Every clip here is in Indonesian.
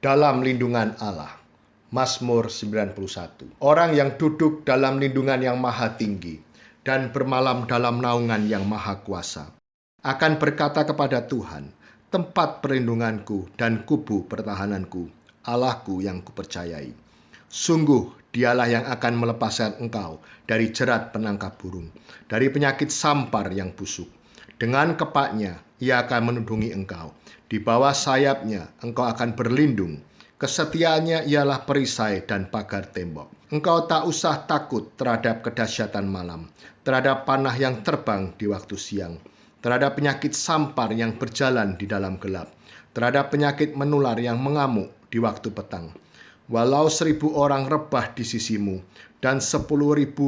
dalam lindungan Allah. Mazmur 91. Orang yang duduk dalam lindungan yang maha tinggi dan bermalam dalam naungan yang maha kuasa akan berkata kepada Tuhan, tempat perlindunganku dan kubu pertahananku, Allahku yang kupercayai. Sungguh dialah yang akan melepaskan engkau dari jerat penangkap burung, dari penyakit sampar yang busuk. Dengan kepaknya ia akan menundungi engkau. Di bawah sayapnya engkau akan berlindung. Kesetiaannya ialah perisai dan pagar tembok. Engkau tak usah takut terhadap kedahsyatan malam, terhadap panah yang terbang di waktu siang, terhadap penyakit sampar yang berjalan di dalam gelap, terhadap penyakit menular yang mengamuk di waktu petang. Walau 1.000 orang rebah di sisimu dan 10.000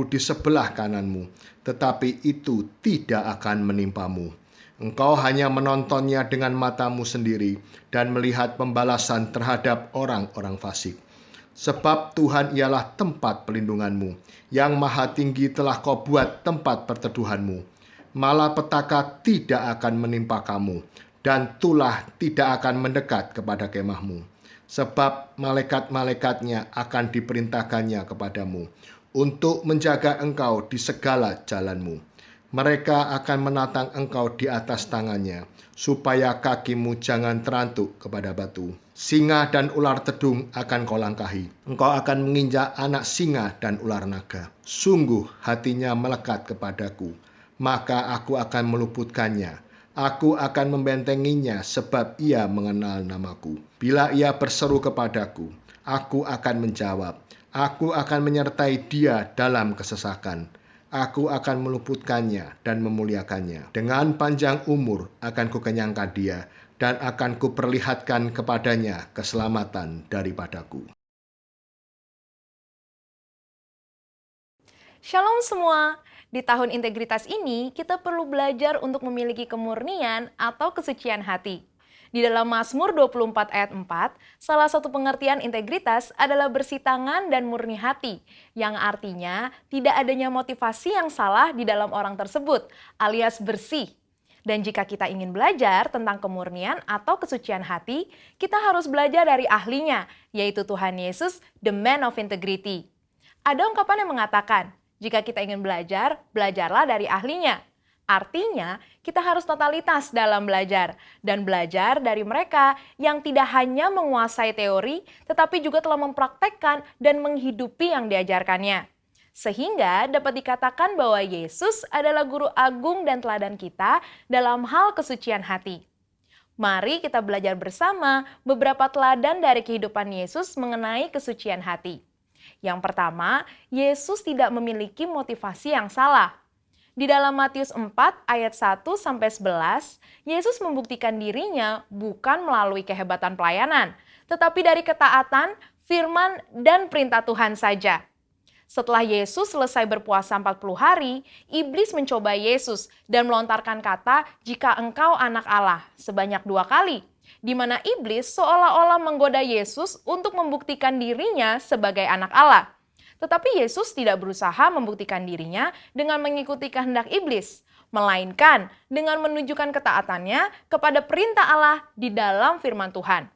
di sebelah kananmu, tetapi itu tidak akan menimpamu. Engkau hanya menontonnya dengan matamu sendiri dan melihat pembalasan terhadap orang-orang fasik. Sebab Tuhan ialah tempat pelindunganmu, yang maha tinggi telah kau buat tempat perteduhanmu. Malapetaka tidak akan menimpa kamu, dan tulah tidak akan mendekat kepada kemahmu. Sebab malaikat-malaikatnya akan diperintahkannya kepadamu, untuk menjaga engkau di segala jalanmu. Mereka akan menatang engkau di atas tangannya, supaya kakimu jangan terantuk kepada batu. Singa dan ular tedung akan kau langkahi. Engkau akan menginjak anak singa dan ular naga. Sungguh hatinya melekat kepadaku, maka aku akan meluputkannya. Aku akan membentenginya sebab ia mengenal namaku. Bila ia berseru kepadaku, aku akan menjawab. Aku akan menyertai dia dalam kesesakan. Aku akan meluputkannya dan memuliakannya. Dengan panjang umur akan kukenyangkan dia, dan akan kuperlihatkan kepadanya keselamatan daripadaku. Shalom semua. Di tahun integritas ini, kita perlu belajar untuk memiliki kemurnian atau kesucian hati. Di dalam Mazmur 24 ayat 4, salah satu pengertian integritas adalah bersih tangan dan murni hati, yang artinya tidak adanya motivasi yang salah di dalam orang tersebut, alias bersih. Dan jika kita ingin belajar tentang kemurnian atau kesucian hati, kita harus belajar dari ahlinya, yaitu Tuhan Yesus, the man of integrity. Ada ungkapan yang mengatakan, jika kita ingin belajar, belajarlah dari ahlinya. Artinya, kita harus totalitas dalam belajar dan belajar dari mereka yang tidak hanya menguasai teori, tetapi juga telah mempraktekkan dan menghidupi yang diajarkannya. Sehingga dapat dikatakan bahwa Yesus adalah guru agung dan teladan kita dalam hal kesucian hati. Mari kita belajar bersama beberapa teladan dari kehidupan Yesus mengenai kesucian hati. Yang pertama, Yesus tidak memiliki motivasi yang salah. Di dalam Matius 4 ayat 1-11, Yesus membuktikan dirinya bukan melalui kehebatan pelayanan, tetapi dari ketaatan, firman, dan perintah Tuhan saja. Setelah Yesus selesai berpuasa 40 hari, iblis mencoba Yesus dan melontarkan kata, "Jika engkau anak Allah," sebanyak 2 kali, di mana iblis seolah-olah menggoda Yesus untuk membuktikan dirinya sebagai anak Allah. Tetapi Yesus tidak berusaha membuktikan dirinya dengan mengikuti kehendak iblis, melainkan dengan menunjukkan ketaatannya kepada perintah Allah di dalam firman Tuhan.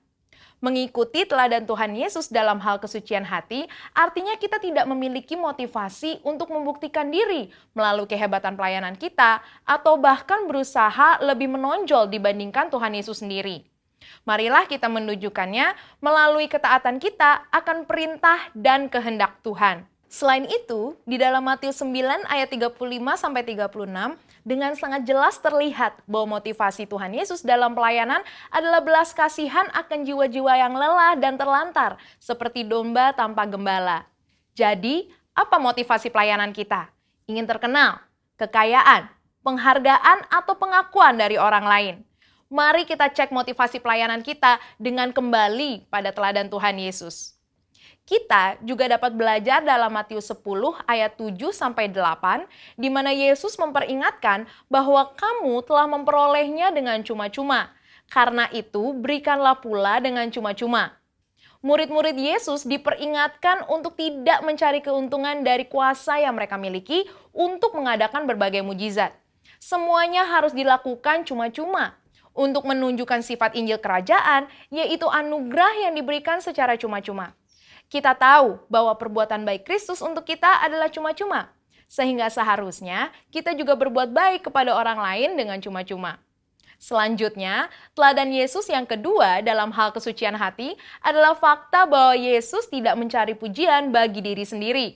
Mengikuti teladan Tuhan Yesus dalam hal kesucian hati, artinya kita tidak memiliki motivasi untuk membuktikan diri melalui kehebatan pelayanan kita, atau bahkan berusaha lebih menonjol dibandingkan Tuhan Yesus sendiri. Marilah kita menunjukkannya melalui ketaatan kita akan perintah dan kehendak Tuhan. Selain itu, di dalam Matius 9 ayat 35-36, dengan sangat jelas terlihat bahwa motivasi Tuhan Yesus dalam pelayanan adalah belas kasihan akan jiwa-jiwa yang lelah dan terlantar, seperti domba tanpa gembala. Jadi, apa motivasi pelayanan kita? Ingin terkenal, kekayaan, penghargaan, atau pengakuan dari orang lain? Mari kita cek motivasi pelayanan kita dengan kembali pada teladan Tuhan Yesus. Kita juga dapat belajar dalam Matius 10 ayat 7-8, di mana Yesus memperingatkan bahwa kamu telah memperolehnya dengan cuma-cuma. Karena itu, berikanlah pula dengan cuma-cuma. Murid-murid Yesus diperingatkan untuk tidak mencari keuntungan dari kuasa yang mereka miliki untuk mengadakan berbagai mujizat. Semuanya harus dilakukan cuma-cuma. untuk menunjukkan sifat Injil Kerajaan, yaitu anugerah yang diberikan secara cuma-cuma. Kita tahu bahwa perbuatan baik Kristus untuk kita adalah cuma-cuma, sehingga seharusnya kita juga berbuat baik kepada orang lain dengan cuma-cuma. Selanjutnya, teladan Yesus yang kedua dalam hal kesucian hati adalah fakta bahwa Yesus tidak mencari pujian bagi diri sendiri.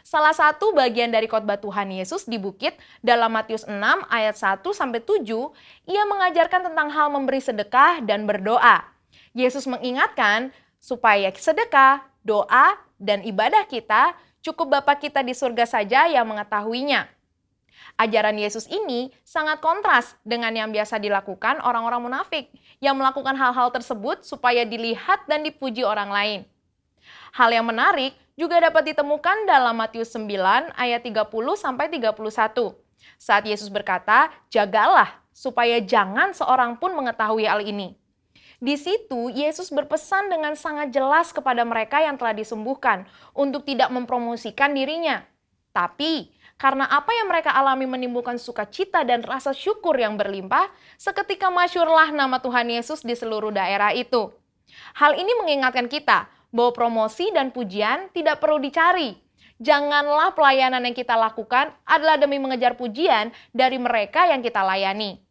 Salah satu bagian dari khotbah Tuhan Yesus di bukit dalam Matius 6 ayat 1-7, ia mengajarkan tentang hal memberi sedekah dan berdoa. Yesus mengingatkan supaya sedekah, doa, dan ibadah kita cukup Bapa kita di surga saja yang mengetahuinya. Ajaran Yesus ini sangat kontras dengan yang biasa dilakukan orang-orang munafik yang melakukan hal-hal tersebut supaya dilihat dan dipuji orang lain. Hal yang menarik juga dapat ditemukan dalam Matius 9 ayat 30-31. Saat Yesus berkata, "Jagalah supaya jangan seorang pun mengetahui hal ini." Di situ Yesus berpesan dengan sangat jelas kepada mereka yang telah disembuhkan untuk tidak mempromosikan dirinya. Tapi karena apa yang mereka alami menimbulkan sukacita dan rasa syukur yang berlimpah, seketika masyhurlah nama Tuhan Yesus di seluruh daerah itu. Hal ini mengingatkan kita bahwa promosi dan pujian tidak perlu dicari. Janganlah pelayanan yang kita lakukan adalah demi mengejar pujian dari mereka yang kita layani.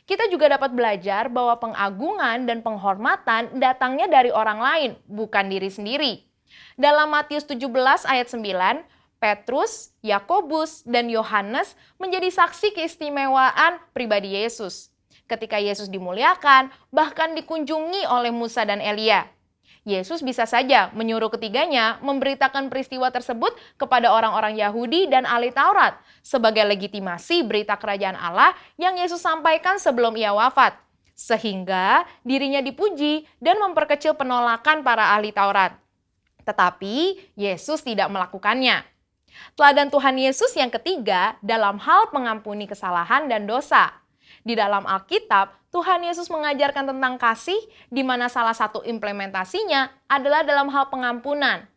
Kita juga dapat belajar bahwa pengagungan dan penghormatan datangnya dari orang lain, bukan diri sendiri. Dalam Matius 17 ayat 9, Petrus, Yakobus, dan Yohanes menjadi saksi keistimewaan pribadi Yesus. Ketika Yesus dimuliakan, bahkan dikunjungi oleh Musa dan Elia. Yesus bisa saja menyuruh ketiganya memberitakan peristiwa tersebut kepada orang-orang Yahudi dan ahli Taurat sebagai legitimasi berita kerajaan Allah yang Yesus sampaikan sebelum ia wafat. Sehingga dirinya dipuji dan memperkecil penolakan para ahli Taurat. Tetapi Yesus tidak melakukannya. Teladan Tuhan Yesus yang ketiga dalam hal mengampuni kesalahan dan dosa. Di dalam Alkitab, Tuhan Yesus mengajarkan tentang kasih, di mana salah satu implementasinya adalah dalam hal pengampunan.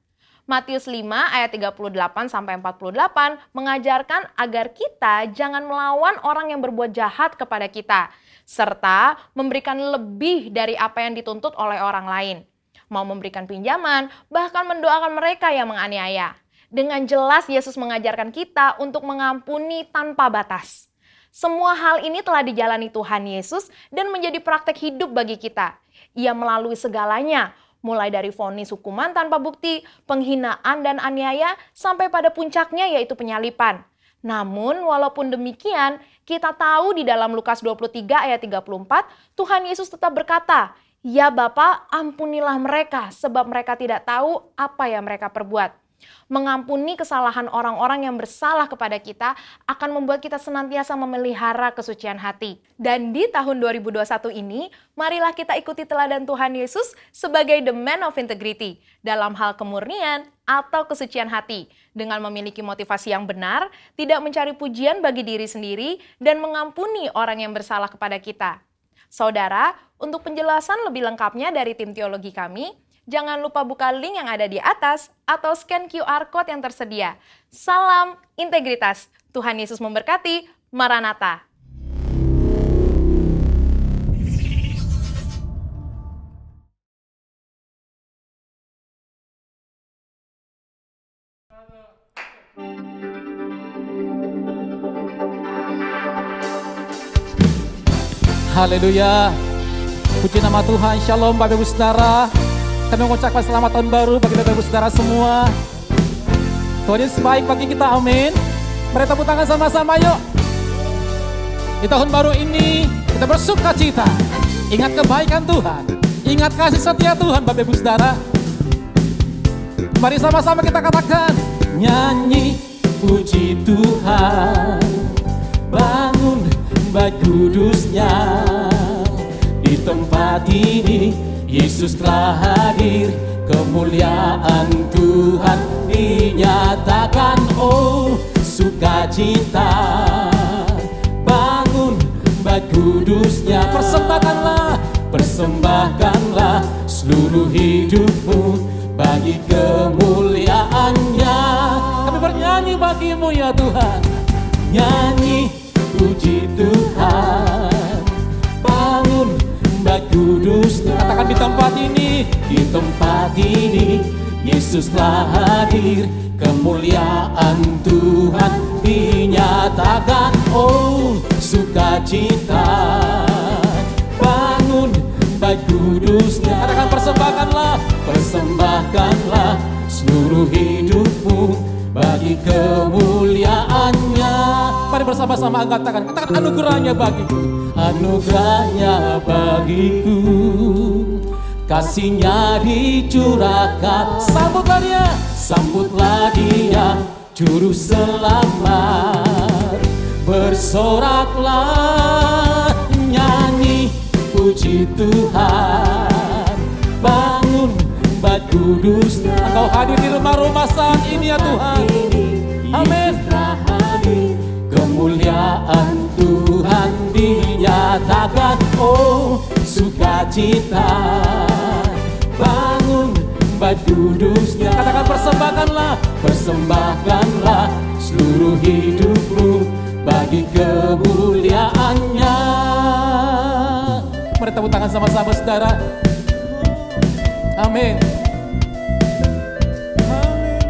Matius 5 ayat 38-48 mengajarkan agar kita jangan melawan orang yang berbuat jahat kepada kita, serta memberikan lebih dari apa yang dituntut oleh orang lain. Mau memberikan pinjaman, bahkan mendoakan mereka yang menganiaya. Dengan jelas Yesus mengajarkan kita untuk mengampuni tanpa batas. Semua hal ini telah dijalani Tuhan Yesus dan menjadi praktek hidup bagi kita. Ia melalui segalanya, mulai dari vonis hukuman tanpa bukti, penghinaan dan aniaya, sampai pada puncaknya yaitu penyalipan. Namun walaupun demikian, kita tahu di dalam Lukas 23 ayat 34, Tuhan Yesus tetap berkata, "Ya Bapa, ampunilah mereka, sebab mereka tidak tahu apa yang mereka perbuat." Mengampuni kesalahan orang-orang yang bersalah kepada kita akan membuat kita senantiasa memelihara kesucian hati. Dan di tahun 2021 ini, marilah kita ikuti teladan Tuhan Yesus sebagai the man of integrity dalam hal kemurnian atau kesucian hati, dengan memiliki motivasi yang benar, tidak mencari pujian bagi diri sendiri, dan mengampuni orang yang bersalah kepada kita. Saudara, untuk penjelasan lebih lengkapnya dari tim teologi kami, jangan lupa buka link yang ada di atas atau scan QR Code yang tersedia. Salam integritas. Tuhan Yesus memberkati. Maranatha. Haleluya. Puji nama Tuhan. Shalom Bapak Ibu Saudara. Kami mengucapkan selamat tahun baru bagi Bapak Ibu Saudara semua. Tuhan Yesus baik bagi kita, amin. Mari tepuk tangan sama-sama yuk. Di tahun baru ini kita bersuka cita. Ingat kebaikan Tuhan, ingat kasih setia Tuhan Bapak Ibu Saudara. Mari sama-sama kita katakan, nyanyi puji Tuhan, bangun bait kudusnya. Di tempat ini Yesus telah hadir, kemuliaan Tuhan dinyatakan. Oh, sukacita, bangun bait kudusnya. Persembahkanlah seluruh hidupmu bagi kemuliaannya. Kami bernyanyi bagimu ya Tuhan, nyanyi puji Tuhan, bangun tempat ini, di tempat ini Yesus telah hadir. Kemuliaan Tuhan dinyatakan. Oh, sukacita, bangun Bait Kudusnya. Katakan persembahkanlah, persembahkanlah seluruh hidupmu bagi kemuliaannya. Mari bersama-sama katakan anugerahnya bagiku, anugerahnya bagiku, kasihnya dicurahkan. Sambutlah dia, sambutlah dia, juru selamat. Bersoraklah, nyanyi puji Tuhan. Bangun Bait Kudusnya. Engkau hadir di rumah-rumah saat ini ya Tuhan. Amin. Kemuliaan Tuhan dinyatakan. Oh, sukacita, bangun Bait Kudusnya. Katakan persembahkanlah, persembahkanlah seluruh hidupmu bagi kemuliaannya. Mari tepuk tangan sama-sama saudara. Amin.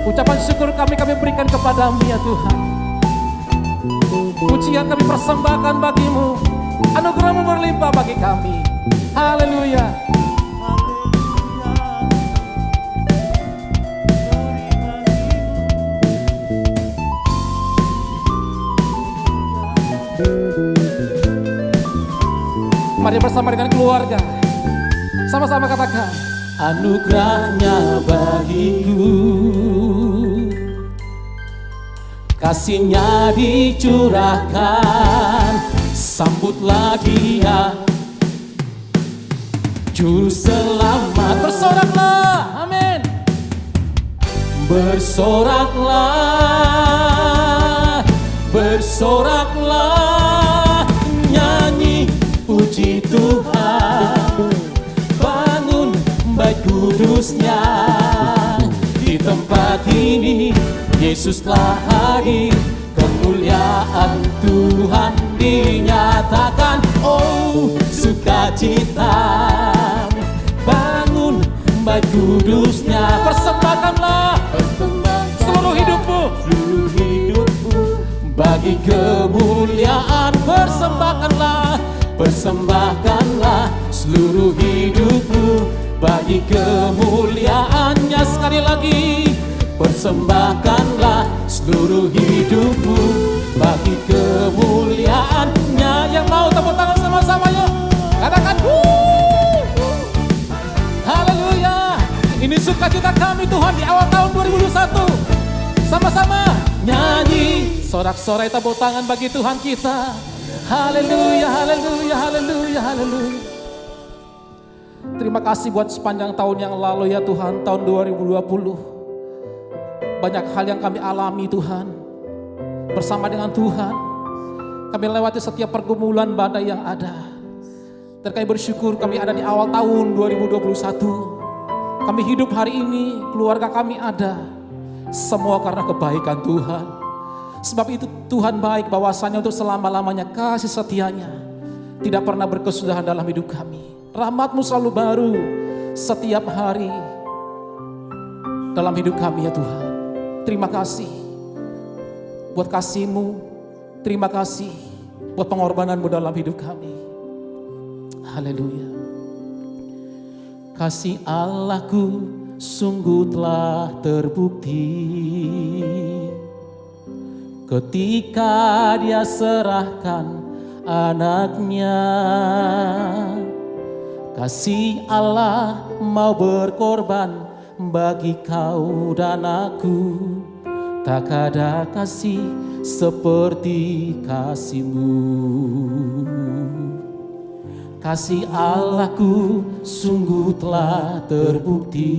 Ucapan syukur kami berikan kepadamu ya Tuhan. Pujian kami persembahkan bagimu. Anugerahmu berlimpah bagi kami. Haleluya. Mari bersama dengan keluarga, sama-sama katakan, anugerahnya bagiku, kasihnya dicurahkan. Sambutlah dia, juru selamat. Bersoraklah, amin. Bersoraklah, bersoraklah, nyanyi puji Tuhan. Bangun Bait Kudusnya. Di tempat ini Yesus telah hadir. Kemuliaan Tuhan dinyatakan. Oh, sukacita, bangun Bait Kudusnya. Persembahkanlah seluruh hidupmu, seluruh hidupmu bagi kemuliaan. Persembahkanlah, persembahkanlah seluruh hidupmu bagi kemuliaannya. Sekali lagi, persembahkanlah seluruh hidupmu bagi kemuliaannya. Yang mau tepuk tangan sama-sama yuk, katakan haleluya. Ini sukacita kami Tuhan di awal tahun 2021. Sama-sama nyanyi, sorak-sorai tepuk tangan bagi Tuhan kita. Haleluya, haleluya, haleluya, haleluya. Terima kasih buat sepanjang tahun yang lalu ya Tuhan, tahun 2020. Banyak hal yang kami alami Tuhan. Bersama dengan Tuhan, kami lewati setiap pergumulan badai yang ada. Dan kami bersyukur kami ada di awal tahun 2021. Kami hidup hari ini, keluarga kami ada. Semua karena kebaikan Tuhan. Sebab itu Tuhan baik, bahwasanya untuk selama-lamanya kasih setianya tidak pernah berkesudahan dalam hidup kami. Rahmat-Mu selalu baru setiap hari dalam hidup kami ya Tuhan. Terima kasih buat kasih-Mu. Terima kasih buat pengorbanan-Mu dalam hidup kami. Haleluya. Kasih Allahku sungguh telah terbukti ketika Dia serahkan anaknya. Kasih Allah mau berkorban bagi kau dan aku. Tak ada kasih seperti kasih-Mu. Kasih Allahku sungguh telah terbukti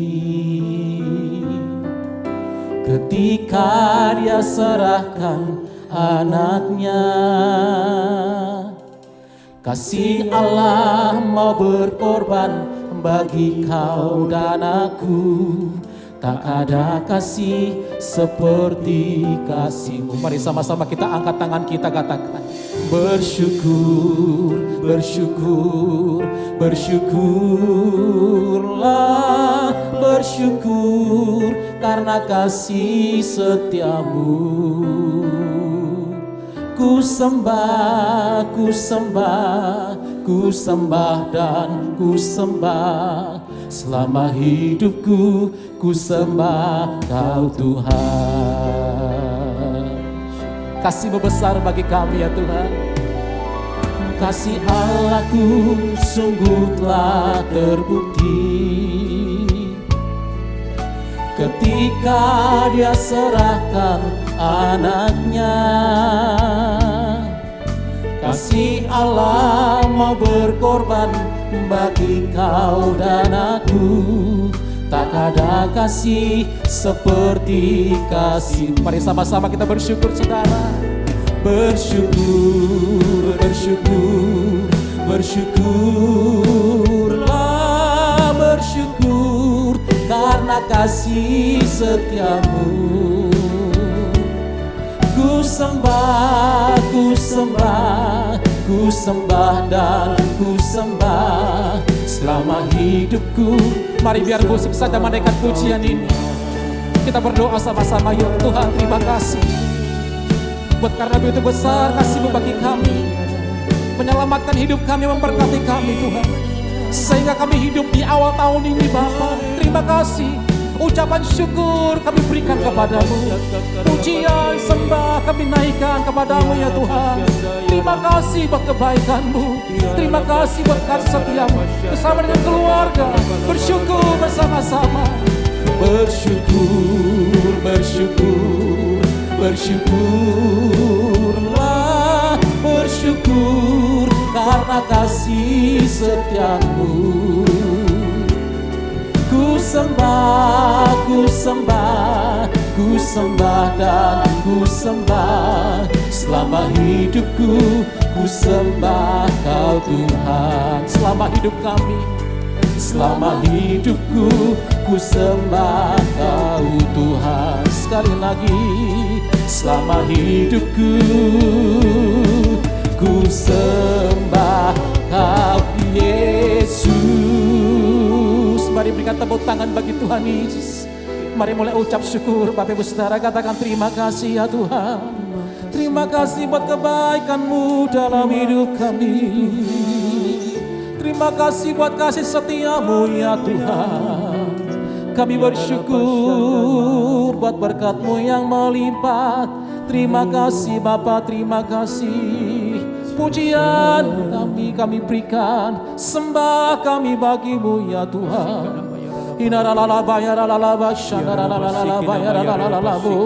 ketika Dia serahkan anaknya. Kasih Allah mau berkorban bagi kau dan aku. Tak ada kasih seperti kasih-Mu. Mari sama-sama kita angkat tangan kita, katakan Bersyukur, bersyukur, bersyukurlah, bersyukur karena kasih setiamu. Ku sembah, ku sembah, ku sembah dan ku sembah. Selama hidupku ku sembah Kau Tuhan. Kasih-Mu besar bagi kami ya Tuhan. Kasih Allahku sungguh telah terbukti ketika Dia serahkan anaknya. Kasih Allah mau berkorban bagi kau dan aku. Tak ada kasih seperti kasih. Mari sama-sama kita bersyukur saudara. Bersyukur, bersyukur, bersyukurlah, bersyukur karena kasih setiamu. Ku sembah, ku sembah, ku sembah dan ku sembah selama hidupku. Mari biar musik saja menaikkan pujian ini. Kita berdoa sama-sama ya Tuhan, terima kasih buat karena begitu besar kasih-Mu bagi kami, menyelamatkan hidup kami, memberkati kami Tuhan, sehingga kami hidup di awal tahun ini Bapa. Terima kasih, ucapan syukur kami berikan kepadamu, pujian sembah kami naikkan kepadamu ya Tuhan. Terima kasih buat kebaikan-Mu, terima kasih buat kasih setia-Mu bersama dengan keluarga. Bersyukur bersama-sama. Bersyukur, bersyukur, bersyukurlah, bersyukur karena kasih setiamu. Ku sembah, ku sembah, ku sembah dan ku sembah selama hidupku. Ku sembah Kau Tuhan. Selama hidup kami, selama hidupku, ku sembah Kau Tuhan. Sekali lagi, selama hidupku, ku sembah Kau Yesus. Mari berikan tepuk tangan bagi Tuhan Yesus. Mari mulai ucap syukur. Bapak Ibu Saudara katakan terima kasih ya Tuhan. Terima kasih buat kebaikan-Mu dalam hidup kami. Terima kasih buat kasih setia-Mu ya Tuhan. Kami bersyukur buat berkat-Mu yang melimpah. Terima kasih Bapa, terima kasih. Pujian kami berikan, sembah kami bagi-Mu ya Tuhan. Inaralalaba yaralalaba shandaralalalaba yaralalabu.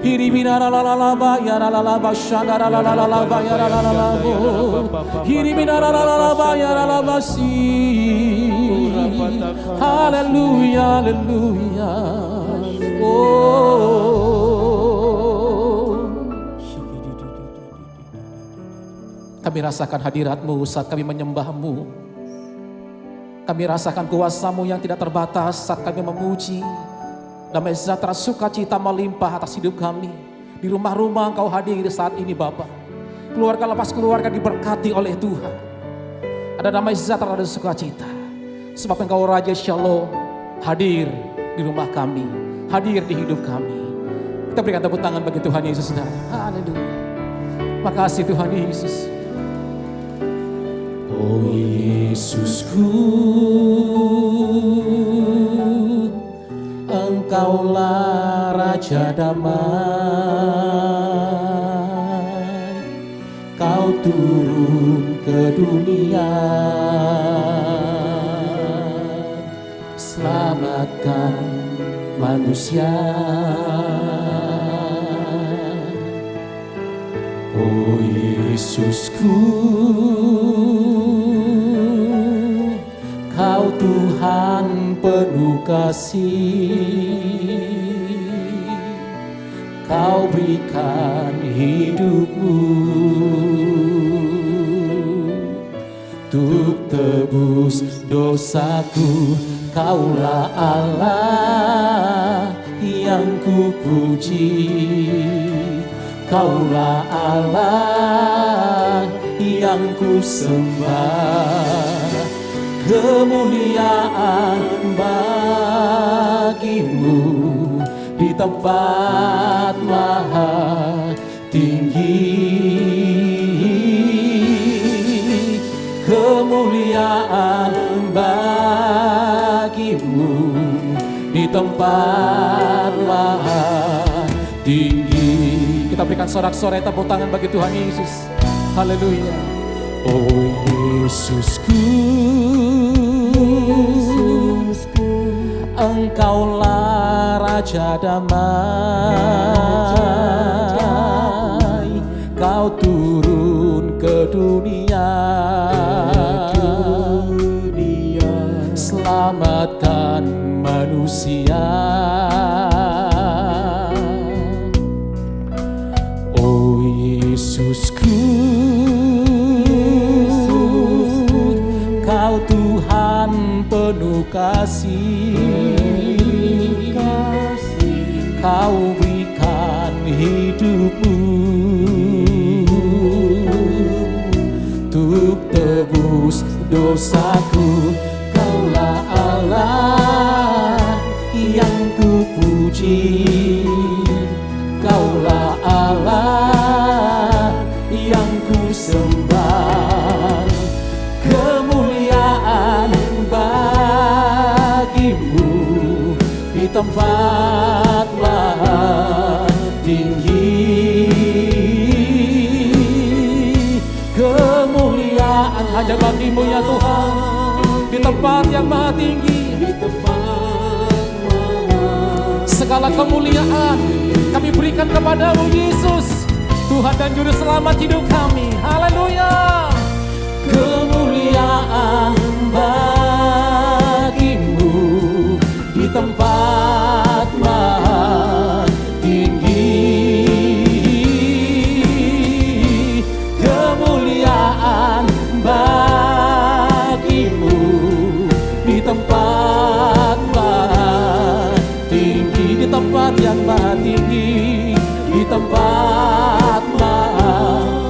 Hiribinaralalaba yaralalaba shandaralalalaba yaralalabu. Hiribinaralalaba yaralabasi. Haleluya, haleluya. Oh, kami rasakan hadirat-Mu saat kami menyembah-Mu. Kami rasakan kuasa-Mu yang tidak terbatas saat kami memuji. Damai sejahtera sukacita melimpah atas hidup kami. Di rumah-rumah Engkau hadir saat ini Bapa. Keluarga lepas keluarga diberkati oleh Tuhan. Ada damai sejahtera dan sukacita. Sebab Engkau Raja Shalom hadir di rumah kami, hadir di hidup kami. Kita berikan tepuk tangan bagi Tuhan Yesus saudara. Haleluya. Makasih Tuhan Yesus. Oh Yesusku, Engkaulah Raja damai. Kau turun ke dunia, selamatkan manusia. Oh Yesusku, Kau Tuhan penuh kasih. Kau berikan hidup-Mu untuk tebus dosaku. Kaulah Allah yang ku puji. Kaulah Allah yang ku sembah, kemuliaan bagimu di tempat maha tinggi. Kemuliaan bagimu di tempat maha tinggi. Kita berikan sorak-sorai tepuk tangan bagi Tuhan Yesus. Haleluya. Oh Yesusku, Engkaulah Raja damai. Kau turun ke dunia, selamatkan manusia. Oh Yesusku, Kau Tuhan penuh kasih. Kau berikan hidupmu untuk tebus dosaku. Kaulah Allah yang ku puji, Kaulah Allah yang ku sembah. Kemuliaan bagimu di tempat maha tinggi. Kemuliaan hanya bagimu ya Tuhan, di tempat yang maha tinggi. Segala kemuliaan kami berikan kepadamu Yesus, Tuhan dan Juru Selamat hidup kami. Haleluya. Kemuliaan bagimu di tempat maha tinggi. Kemuliaan bagimu di tempat maha tinggi. Di tempat yang maha tinggi, di tempat maha.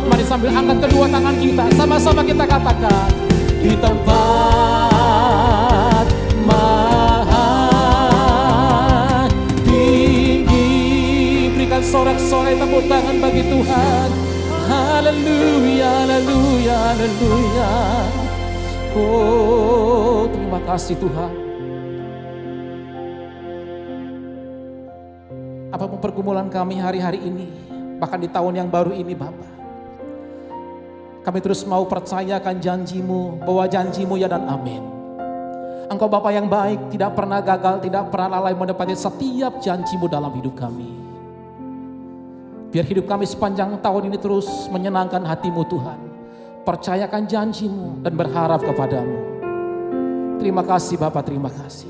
Mari sambil angkat kedua tangan kita, sama-sama kita katakan, di tempat maha tinggi. Berikan sorak-sorai tepuk tangan bagi Tuhan. Haleluya, haleluya, haleluya. Oh, terima kasih Tuhan. Apapun pergumulan kami hari-hari ini, bahkan di tahun yang baru ini Bapa, kami terus mau percayakan janji-Mu, bahwa janji-Mu ya dan amin. Engkau Bapa yang baik, tidak pernah gagal, tidak pernah lalai menepati setiap janji-Mu dalam hidup kami. Biar hidup kami sepanjang tahun ini terus menyenangkan hati-Mu Tuhan. Percayakan janji-Mu dan berharap kepadamu. Terima kasih Bapa, terima kasih.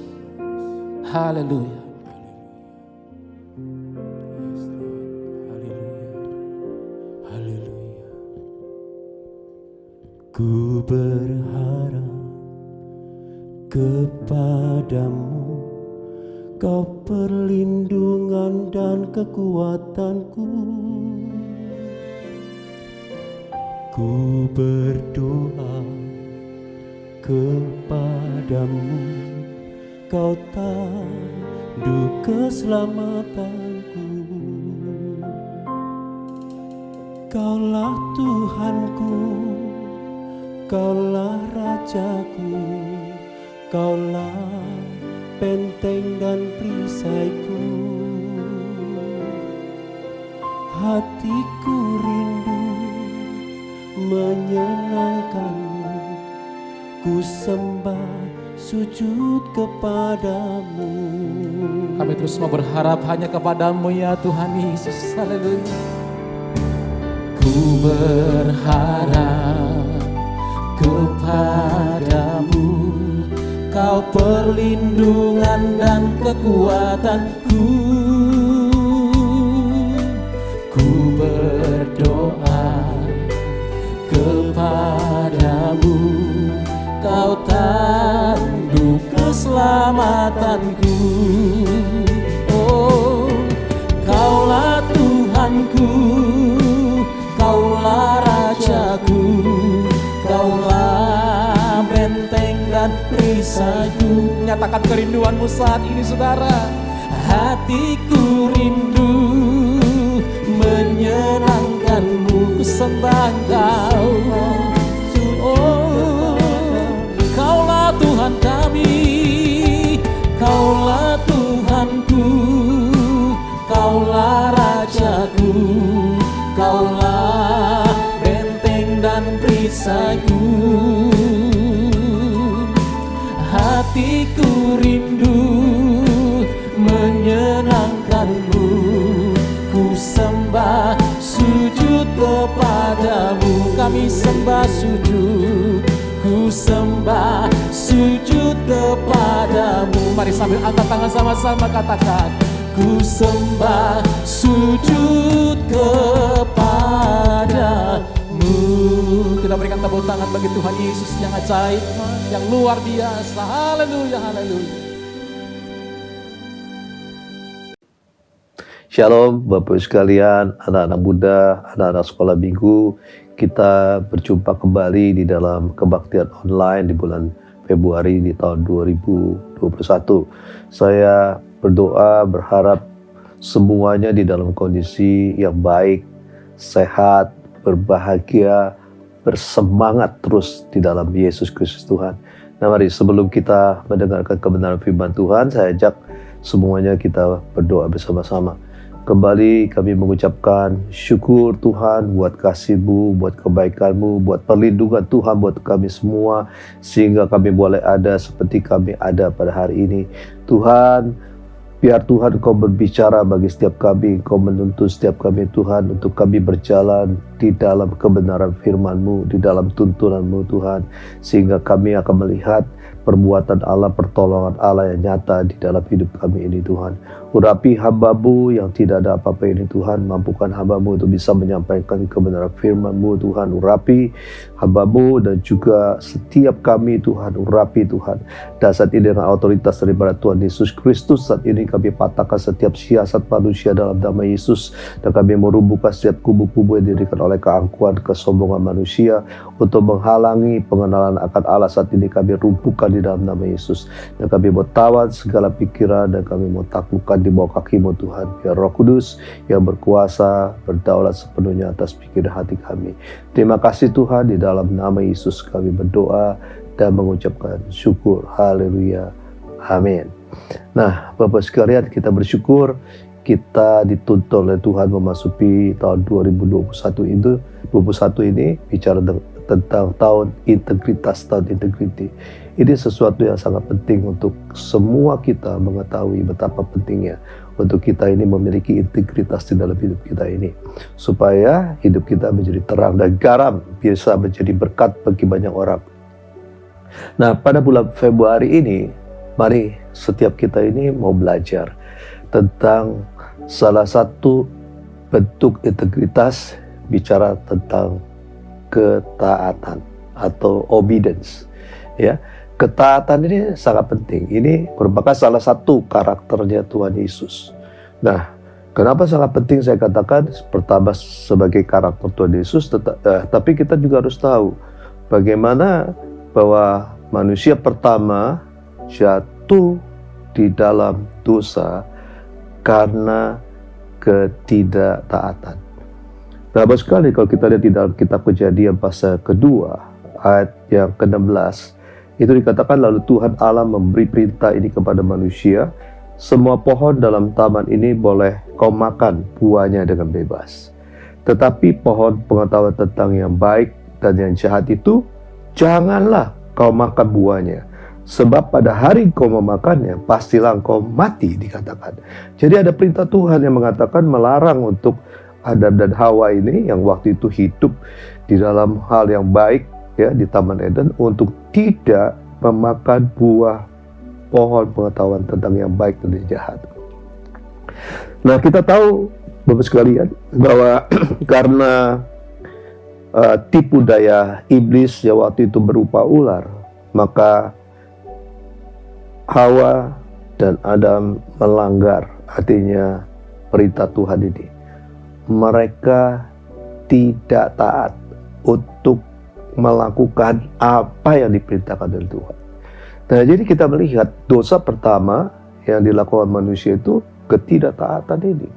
Haleluya. Ku berharap kepadamu, Kau perlindungan dan kekuatanku. Ku berdoa kepadamu, Kau tandu keselamatanku. Kaulah Tuhanku, Kaulah Rajaku, Kaulah benteng dan perisaiku. Hatiku rindu menyenangkanmu, ku sembah sujud kepadamu. Kami terus mau berharap hanya kepadamu ya Tuhan Yesus. Haleluya. Ku berharap kepadamu, Kau perlindungan dan kekuatanku. Ku berdoa kepadamu, Kau tandu keselamatanku. Oh, Kaulah Tuhanku, Kaulah Rajaku, katakan kerinduanmu saat ini saudara. Hatiku rindu menyenangkanmu, ku sembah Engkau. Oh, Kaulah Tuhan kami, Kaulah Tuhanku, Kaulah Rajaku, Kaulah benteng dan perisaiku. Hatiku rindu menyenangkanmu, ku sembah sujud kepadamu. Kami sembah sujud, ku sembah sujud kepadamu. Mari sambil angkat tangan sama-sama katakan, ku sembah sujud kepadamu. Kita berikan tepuk tangan bagi Tuhan Yesus yang ajaib, yang luar biasa. Haleluya, haleluya. Shalom Bapak Ibu sekalian, anak-anak muda, anak-anak sekolah minggu. Kita berjumpa kembali di dalam kebaktian online di bulan Februari di tahun 2021. Saya berdoa berharap semuanya di dalam kondisi yang baik, sehat, berbahagia, bersemangat terus di dalam Yesus Kristus Tuhan. Nah mari sebelum kita mendengarkan kebenaran firman Tuhan, saya ajak semuanya kita berdoa bersama-sama. Kembali kami mengucapkan syukur Tuhan buat kasih-Mu, buat kebaikan-Mu, buat perlindungan Tuhan buat kami semua, sehingga kami boleh ada seperti kami ada pada hari ini. Tuhan, biar Tuhan Kau berbicara bagi setiap kami, Kau menuntun setiap kami Tuhan, untuk kami berjalan di dalam kebenaran firman-Mu, di dalam tuntunan-Mu Tuhan, sehingga kami akan melihat perbuatan Allah, pertolongan Allah yang nyata di dalam hidup kami ini Tuhan. Urapi hamba-Mu yang tidak ada apa-apa ini Tuhan, mampukan hamba-Mu untuk bisa menyampaikan kebenaran firman-Mu Tuhan. Urapi hamba-Mu dan juga setiap kami Tuhan, urapi Tuhan. Dan saat ini dengan otoritas daripada Tuhan Yesus Kristus, saat ini kami patahkan setiap siasat manusia dalam nama Yesus, dan kami merubuhkan setiap kubu-kubu yang didirikan oleh keangkuhan, kesombongan manusia untuk menghalangi pengenalan akan Allah. Saat ini kami rumpuhkan di dalam nama Yesus, dan kami mau tawan segala pikiran, dan kami mau taklukkan di bawah kaki-Mu Tuhan. Biar Roh Kudus yang berkuasa berdaulat sepenuhnya atas pikiran hati kami. Terima kasih Tuhan, di dalam nama Yesus kami berdoa dan mengucapkan syukur. Haleluya, amin. Nah Bapak sekalian, kita bersyukur kita dituntun oleh Tuhan memasuki tahun 2021 ini bicara tentang tahun integritas, tahun integriti. Ini sesuatu yang sangat penting untuk semua kita mengetahui betapa pentingnya untuk kita ini memiliki integritas di dalam hidup kita ini, supaya hidup kita menjadi terang dan garam, bisa menjadi berkat bagi banyak orang. Nah pada bulan Februari ini, mari setiap kita ini mau belajar tentang salah satu bentuk integritas, bicara tentang ketaatan atau obedience. Ya, ketaatan ini sangat penting. Ini merupakan salah satu karakternya Tuhan Yesus. Nah, kenapa sangat penting saya katakan? Pertama sebagai karakter Tuhan Yesus, tapi kita juga harus tahu bagaimana bahwa manusia pertama jatuh di dalam dosa karena ketidaktaatan. Berapa sekali kalau kita lihat di dalam kitab Kejadian pasal kedua ayat yang ke-16, itu dikatakan lalu Tuhan Allah memberi perintah ini kepada manusia, semua pohon dalam taman ini boleh kau makan buahnya dengan bebas, tetapi pohon pengetahuan tentang yang baik dan yang jahat itu janganlah kau makan buahnya, sebab pada hari kau memakannya pastilah kau mati, dikatakan. Jadi ada perintah Tuhan yang mengatakan melarang untuk Adam dan Hawa ini yang waktu itu hidup di dalam hal yang baik ya di Taman Eden, untuk tidak memakan buah pohon pengetahuan tentang yang baik dan yang jahat. Nah kita tahu Bapak sekalian bahwa karena tipu daya iblis yang waktu itu berupa ular, maka Hawa dan Adam melanggar, artinya perintah Tuhan ini. Mereka tidak taat untuk melakukan apa yang diperintahkan oleh Tuhan. Nah, jadi kita melihat dosa pertama yang dilakukan manusia itu ketidaktaatan ini.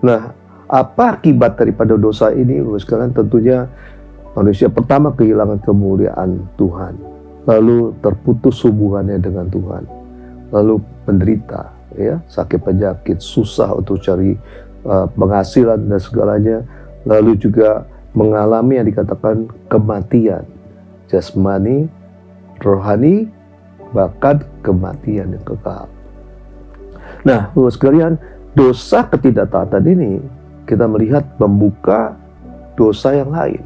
Nah, apa akibat daripada dosa ini? Sekarang tentunya manusia pertama kehilangan kemuliaan Tuhan, lalu terputus hubungannya dengan Tuhan, lalu menderita, ya, sakit penyakit, susah untuk cari penghasilan dan segalanya, lalu juga mengalami yang dikatakan kematian jasmani, rohani, bahkan kematian yang kekal. Nah, Bapak sekalian, dosa ketidaktaatan ini kita melihat membuka dosa yang lain.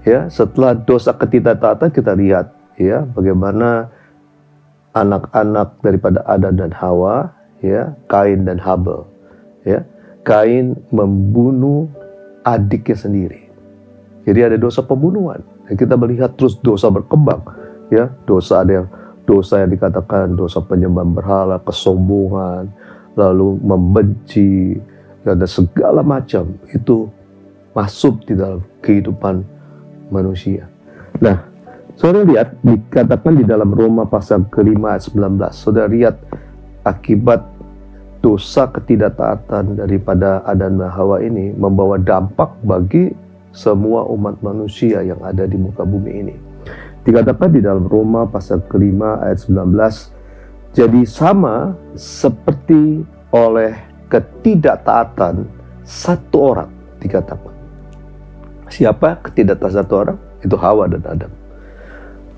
Ya, setelah dosa ketidaktaatan kita lihat ya bagaimana anak-anak daripada Adam dan Hawa, ya, Kain dan Habel. Ya, Kain membunuh adiknya sendiri. Jadi ada dosa pembunuhan. Dan kita melihat terus dosa berkembang. Ya, dosa yang dikatakan dosa penyembahan berhala, kesombongan, lalu membenci, dan segala macam itu masuk di dalam kehidupan manusia. Nah, saudara lihat dikatakan di dalam Roma pasal ke-5 ayat 19. Saudara lihat akibat dosa ketidaktaatan daripada Adam dan Hawa ini membawa dampak bagi semua umat manusia yang ada di muka bumi ini. Dikatakan di dalam Roma pasal ke-5 ayat 19, jadi sama seperti oleh ketidaktaatan satu orang, dikatakan. Siapa ketidaktaatan satu orang? Itu Hawa dan Adam.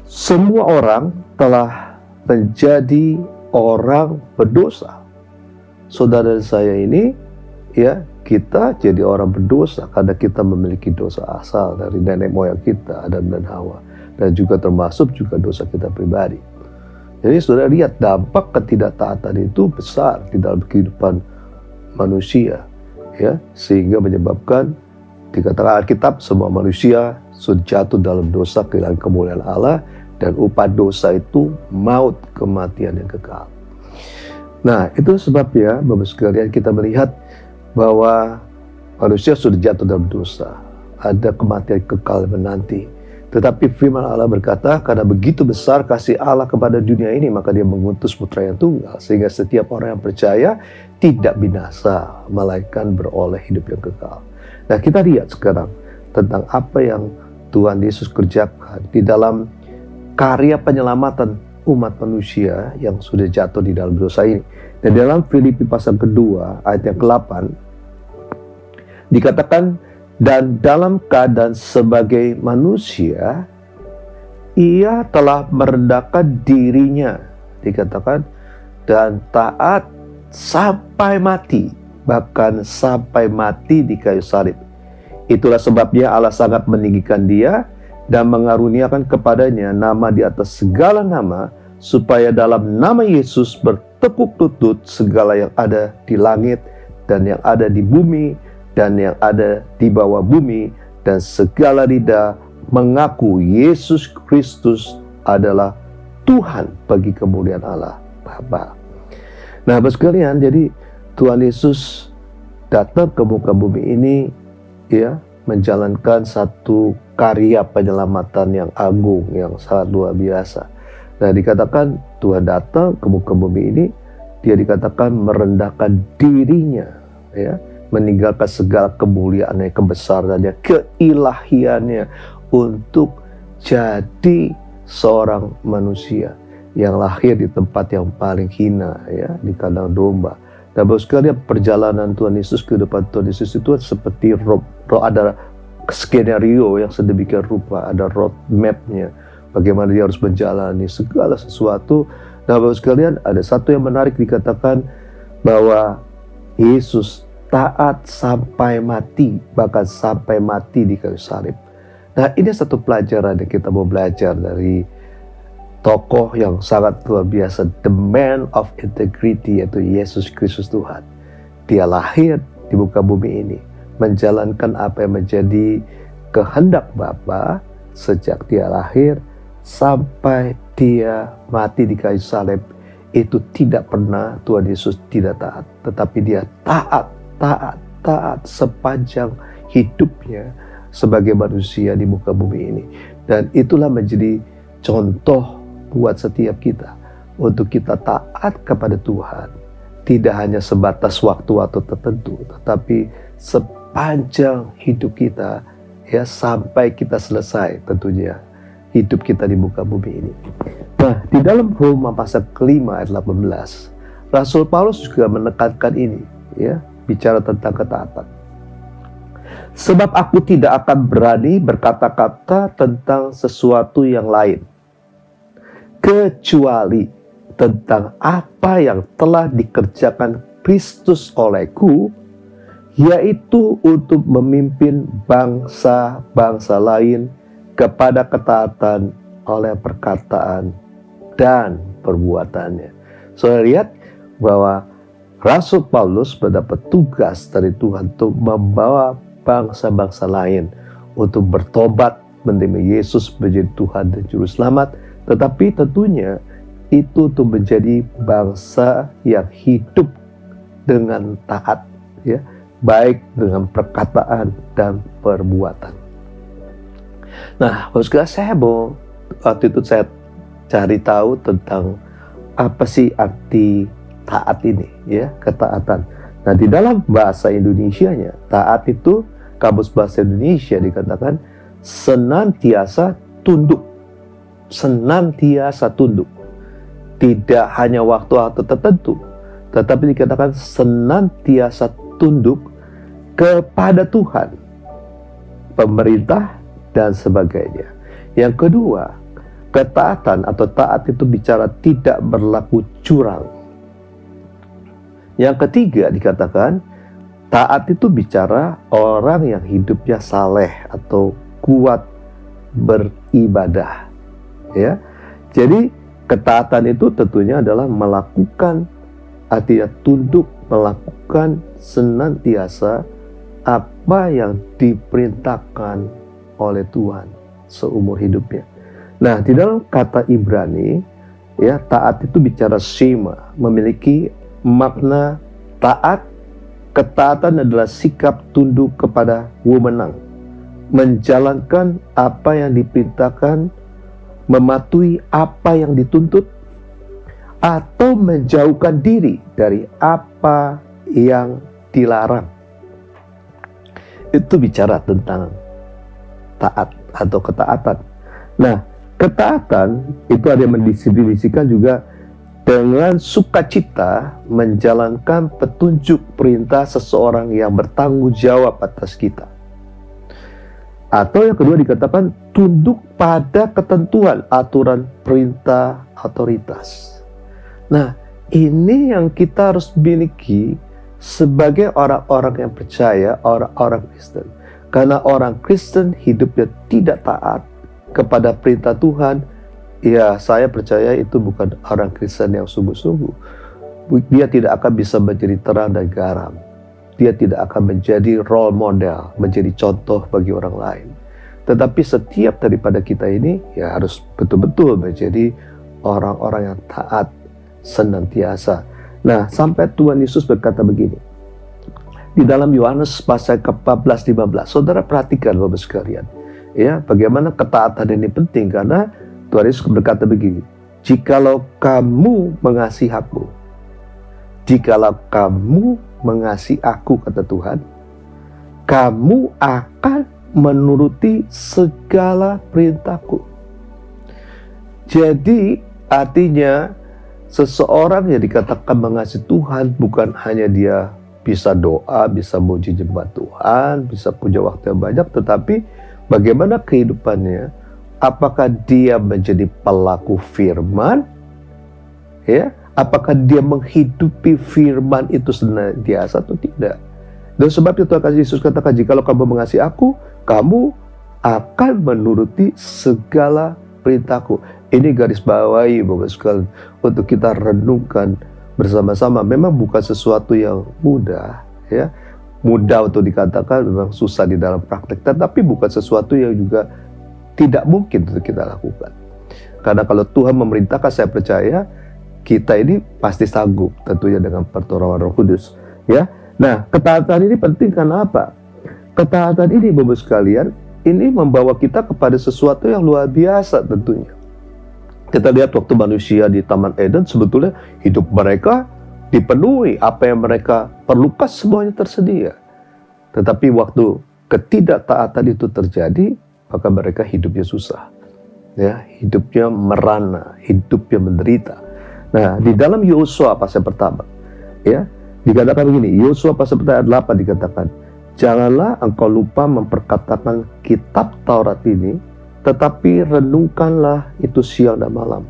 Semua orang telah menjadi orang berdosa. Saudara saya ini, ya, kita jadi orang berdosa karena kita memiliki dosa asal dari nenek moyang kita, Adam dan Hawa. Dan juga termasuk juga dosa kita pribadi. Jadi saudara lihat dampak ketidaktaatan itu besar di dalam kehidupan manusia, ya, sehingga menyebabkan dikatakan Alkitab semua manusia sudah jatuh dalam dosa, kehilangan kemuliaan Allah, dan upah dosa itu maut, kematian yang kekal. Nah, itu sebabnya Bapak sekalian kita melihat bahwa manusia sudah jatuh dalam dosa, ada kematian kekal menanti. Tetapi firman Allah berkata, karena begitu besar kasih Allah kepada dunia ini, maka dia mengutus putra yang tunggal, sehingga setiap orang yang percaya tidak binasa, melainkan beroleh hidup yang kekal. Nah, kita lihat sekarang tentang apa yang Tuhan Yesus kerjakan di dalam karya penyelamatan umat manusia yang sudah jatuh di dalam dosa ini. Dan dalam Filipi pasal kedua ayat yang ke-8 dikatakan, dan dalam keadaan sebagai manusia ia telah merendahkan dirinya, dikatakan, dan taat sampai mati, bahkan sampai mati di kayu salib. Itulah sebabnya Allah sangat meninggikan dia dan mengaruniakan kepadanya nama di atas segala nama, supaya dalam nama Yesus bertekuk lutut segala yang ada di langit dan yang ada di bumi dan yang ada di bawah bumi, dan segala lidah mengaku Yesus Kristus adalah Tuhan bagi kemuliaan Allah Bapa. Nah, Bapak sekalian, jadi Tuhan Yesus datang ke muka bumi ini, ya, menjalankan satu karya penyelamatan yang agung, yang sangat luar biasa. Nah, dikatakan Tuhan datang ke muka bumi ini, dia dikatakan merendahkan dirinya, ya, meninggalkan segala kemuliaannya, kebesarannya, keilahiannya untuk jadi seorang manusia yang lahir di tempat yang paling hina, ya, di kandang domba. Dan Bapak sekalian, perjalanan Tuhan Yesus ke depan Tuhan Yesus itu seperti ada skenario yang sedemikian rupa, ada road map-nya, bagaimana dia harus menjalani segala sesuatu. Nah, Bapak sekalian, ada satu yang menarik, dikatakan bahwa Yesus taat sampai mati, bahkan sampai mati di kayu salib. Nah, ini satu pelajaran yang kita mau belajar dari tokoh yang sangat luar biasa, the man of integrity, yaitu Yesus Kristus Tuhan. Dia lahir di muka bumi ini, menjalankan apa yang menjadi kehendak Bapa sejak dia lahir sampai dia mati di kayu salib. Itu tidak pernah Tuhan Yesus tidak taat, tetapi dia taat sepanjang hidupnya sebagai manusia di muka bumi ini. Dan itulah menjadi contoh buat setiap kita untuk kita taat kepada Tuhan. Tidak hanya sebatas waktu-waktu tertentu, tetapi sepanjang hidup kita, ya, sampai kita selesai tentunya hidup kita di muka bumi ini. Nah, di dalam Roma pasal kelima ayat 18, Rasul Paulus juga menekankan ini, ya, bicara tentang ketaatan. Sebab aku tidak akan berani berkata-kata tentang sesuatu yang lain, kecuali tentang apa yang telah dikerjakan Kristus olehku, yaitu untuk memimpin bangsa-bangsa lain kepada ketaatan oleh perkataan dan perbuatannya. Saudara lihat bahwa Rasul Paulus mendapat tugas dari Tuhan untuk membawa bangsa-bangsa lain untuk bertobat, menerima Yesus menjadi Tuhan dan Juru Selamat, tetapi tentunya itu untuk menjadi bangsa yang hidup dengan taat, ya, baik dengan perkataan dan perbuatan. Nah, saya mau waktu itu saya cari tahu tentang apa sih arti taat ini, ya, ketaatan. Nah, di dalam bahasa Indonesianya, taat itu kamus bahasa Indonesia dikatakan senantiasa tunduk, senantiasa tunduk. Tidak hanya waktu-waktu tertentu, tetapi dikatakan senantiasa tunduk kepada Tuhan, pemerintah, dan sebagainya. Yang kedua, ketaatan atau taat itu bicara tidak berlaku curang. Yang ketiga dikatakan taat itu bicara orang yang hidupnya saleh atau kuat beribadah, ya. Jadi ketaatan itu tentunya adalah melakukan, artinya tunduk, melakukan senantiasa apa yang diperintahkan oleh Tuhan seumur hidupnya. Nah, di dalam kata Ibrani, ya, taat itu bicara shema, memiliki makna taat. Ketaatan adalah sikap tunduk kepada wewenang, menjalankan apa yang diperintahkan, mematuhi apa yang dituntut, atau menjauhkan diri dari apa yang dilarang. Itu bicara tentang taat atau ketaatan. Nah, ketaatan itu ada yang mendefinisikan juga dengan sukacita menjalankan petunjuk perintah seseorang yang bertanggung jawab atas kita. Atau yang kedua dikatakan tunduk pada ketentuan, aturan, perintah, otoritas. Nah, ini yang kita harus miliki sebagai orang-orang yang percaya, orang-orang Kristen. Karena orang Kristen hidupnya tidak taat kepada perintah Tuhan, ya, saya percaya itu bukan orang Kristen yang sungguh-sungguh. Dia tidak akan bisa menjadi terang dan garam. Dia tidak akan menjadi role model, menjadi contoh bagi orang lain. Tetapi setiap daripada kita ini ya harus betul-betul menjadi orang-orang yang taat senantiasa. Nah, sampai Tuhan Yesus berkata begini. Di dalam Yohanes pasal ke-14-15, saudara perhatikan Bapak sekalian. Ya, bagaimana ketaatan ini penting karena Tuhan Yesus berkata begini. Jikalau kamu mengasihi aku, jikalau kamu mengasihi aku, kata Tuhan, kamu akan menuruti segala perintahku. Jadi artinya seseorang yang dikatakan mengasihi Tuhan bukan hanya dia bisa doa, bisa muji jemaat Tuhan, bisa punya waktu yang banyak, tetapi bagaimana kehidupannya, apakah dia menjadi pelaku firman, ya, apakah dia menghidupi firman itu senantiasa atau tidak. Dan sebab itu Tuhan Yesus katakan, jikalau kamu mengasihi aku, kamu akan menuruti segala perintahku. Ini garis bawahi Bapak sekalian untuk kita renungkan bersama-sama. Memang bukan sesuatu yang mudah, ya. Mudah untuk dikatakan, memang susah di dalam praktek, tetapi bukan sesuatu yang juga tidak mungkin untuk kita lakukan. Karena kalau Tuhan memerintahkan, saya percaya kita ini pasti sanggup, tentunya dengan pertolongan Roh Kudus, ya. Nah, ketaatan ini penting karena apa? Ketaatan ini Bapak sekalian, ini membawa kita kepada sesuatu yang luar biasa tentunya. Kita lihat waktu manusia di Taman Eden, sebetulnya hidup mereka dipenuhi, apa yang mereka perlukan semuanya tersedia. Tetapi waktu ketidaktaatan itu terjadi, maka mereka hidupnya susah. Ya, hidupnya merana, hidupnya menderita. Nah, di dalam Yosua pasal pertama, ya, dikatakan begini, Yosua pasal pertama ayat 8 dikatakan, janganlah engkau lupa memperkatakan kitab Taurat ini, tetapi renungkanlah itu siang dan malam,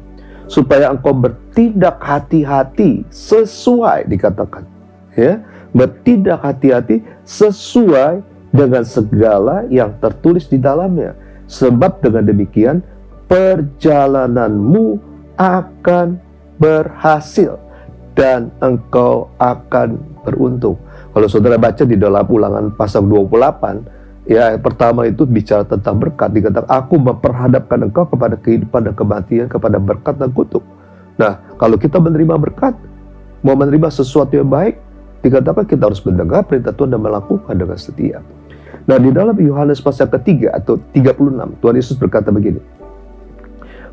supaya engkau bertindak hati-hati sesuai, dikatakan, ya, bertindak hati-hati sesuai dengan segala yang tertulis di dalamnya, sebab dengan demikian perjalananmu akan berhasil dan engkau akan beruntung. Kalau saudara baca di dalam Ulangan pasal 28, ya, pertama itu bicara tentang berkat, dikatakan aku memperhadapkan engkau kepada kehidupan dan kematian, kepada berkat dan kutuk. Nah, kalau kita menerima berkat, mau menerima sesuatu yang baik, dikatakan kita harus mendengar perintah Tuhan dan melakukan dengan setia. Nah, di dalam Yohanes pasal ketiga atau 36, Tuhan Yesus berkata begini,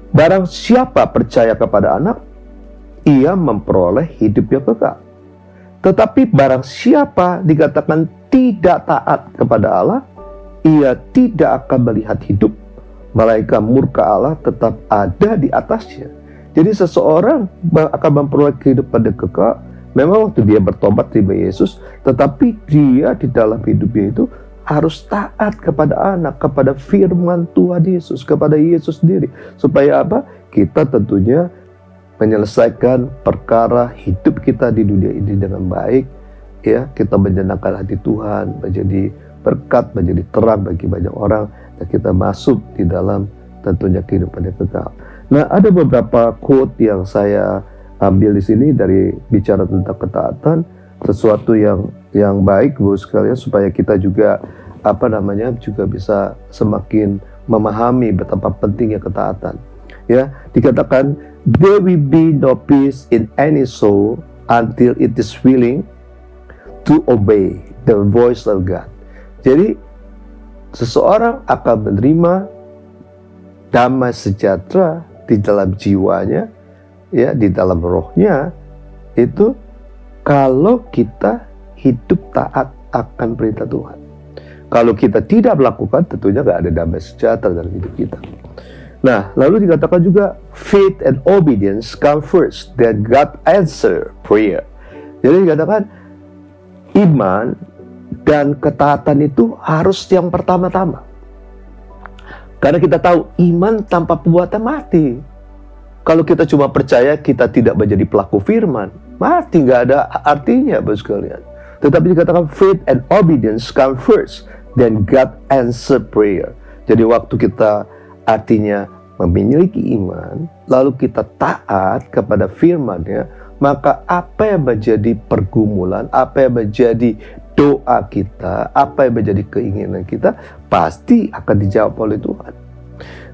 barang siapa percaya kepada anak, ia memperoleh hidup yang kekal. Tetapi barang siapa dikatakan tidak taat kepada Allah, ia tidak akan melihat hidup, melainkan murka Allah tetap ada di atasnya. Jadi seseorang akan memperoleh kehidupan yang kekal memang waktu dia bertobat terima Yesus, tetapi dia di dalam hidupnya itu harus taat kepada anak, kepada firman Tuhan Yesus, kepada Yesus sendiri. Supaya apa? Kita tentunya menyelesaikan perkara hidup kita di dunia ini dengan baik, ya, kita menyenangkan hati Tuhan, menjadi berkat, menjadi terang bagi banyak orang, dan kita masuk di dalam tentunya kehidupan yang kekal. Nah, ada beberapa quote yang saya ambil di sini dari bicara tentang ketaatan, sesuatu yang baik Bapak sekalian, supaya kita juga juga bisa semakin memahami betapa pentingnya ketaatan. Ya, dikatakan there will be no peace in any soul until it is willing to obey the voice of God. Jadi seseorang akan menerima damai sejahtera di dalam jiwanya, ya, di dalam rohnya, itu kalau kita hidup taat akan perintah Tuhan. Kalau kita tidak melakukan, tentunya nggak ada damai sejahtera dalam hidup kita. Nah, lalu dikatakan juga faith and obedience come first, then God answer prayer. Jadi dikatakan iman dan ketaatan itu harus yang pertama-tama. Karena kita tahu iman tanpa perbuatan mati. Kalau kita cuma percaya, kita tidak menjadi pelaku firman, mati, nggak ada artinya Bapak sekalian. Tetapi dikatakan faith and obedience come first, then God answer prayer. Jadi waktu kita artinya memiliki iman, lalu kita taat kepada firman-Nya, maka apa yang menjadi pergumulan, apa yang menjadi doa kita, apa yang menjadi keinginan kita, pasti akan dijawab oleh Tuhan.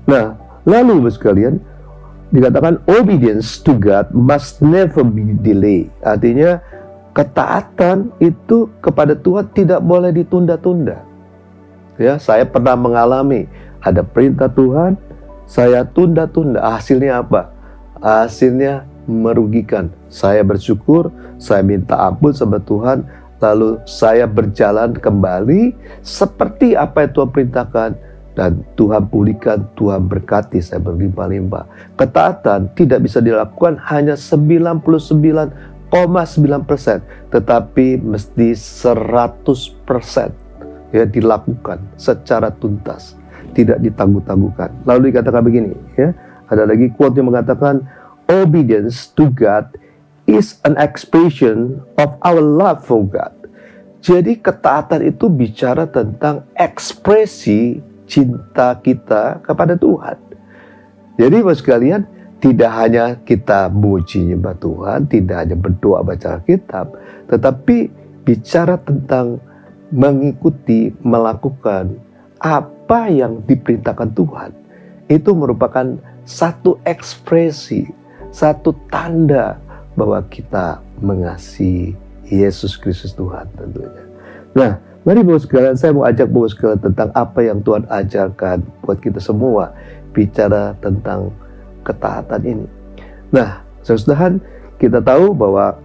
Nah, lalu Bapak sekalian, dikatakan obedience to God must never be delayed. Artinya ketaatan itu kepada Tuhan tidak boleh ditunda-tunda. Ya, saya pernah mengalami ada perintah Tuhan, saya tunda-tunda. Hasilnya apa? Hasilnya merugikan. Saya bersyukur, saya minta ampun sama Tuhan, lalu saya berjalan kembali seperti apa yang Tuhan perintahkan, dan Tuhan pulihkan, Tuhan berkati saya berlimpah-limpah. Ketaatan tidak bisa dilakukan hanya 99,9%, tetapi mesti 100%. Ya, dilakukan secara tuntas, tidak ditangguh-tangguhkan. Lalu dikatakan begini, ya, ada lagi quote yang mengatakan obedience to God is an expression of our love for God. Jadi ketaatan itu bicara tentang ekspresi cinta kita kepada Tuhan. Jadi Bapak sekalian, tidak hanya kita muji nyembah Tuhan, tidak hanya berdoa baca Alkitab, tetapi bicara tentang mengikuti, melakukan apa yang diperintahkan Tuhan. Itu merupakan satu ekspresi, satu tanda bahwa kita mengasihi Yesus Kristus Tuhan tentunya. Nah, mari Bapak sekalian, saya mau ajak Bapak sekalian tentang apa yang Tuhan ajarkan buat kita semua. Bicara tentang ketaatan ini. Nah, saudara, kita tahu bahwa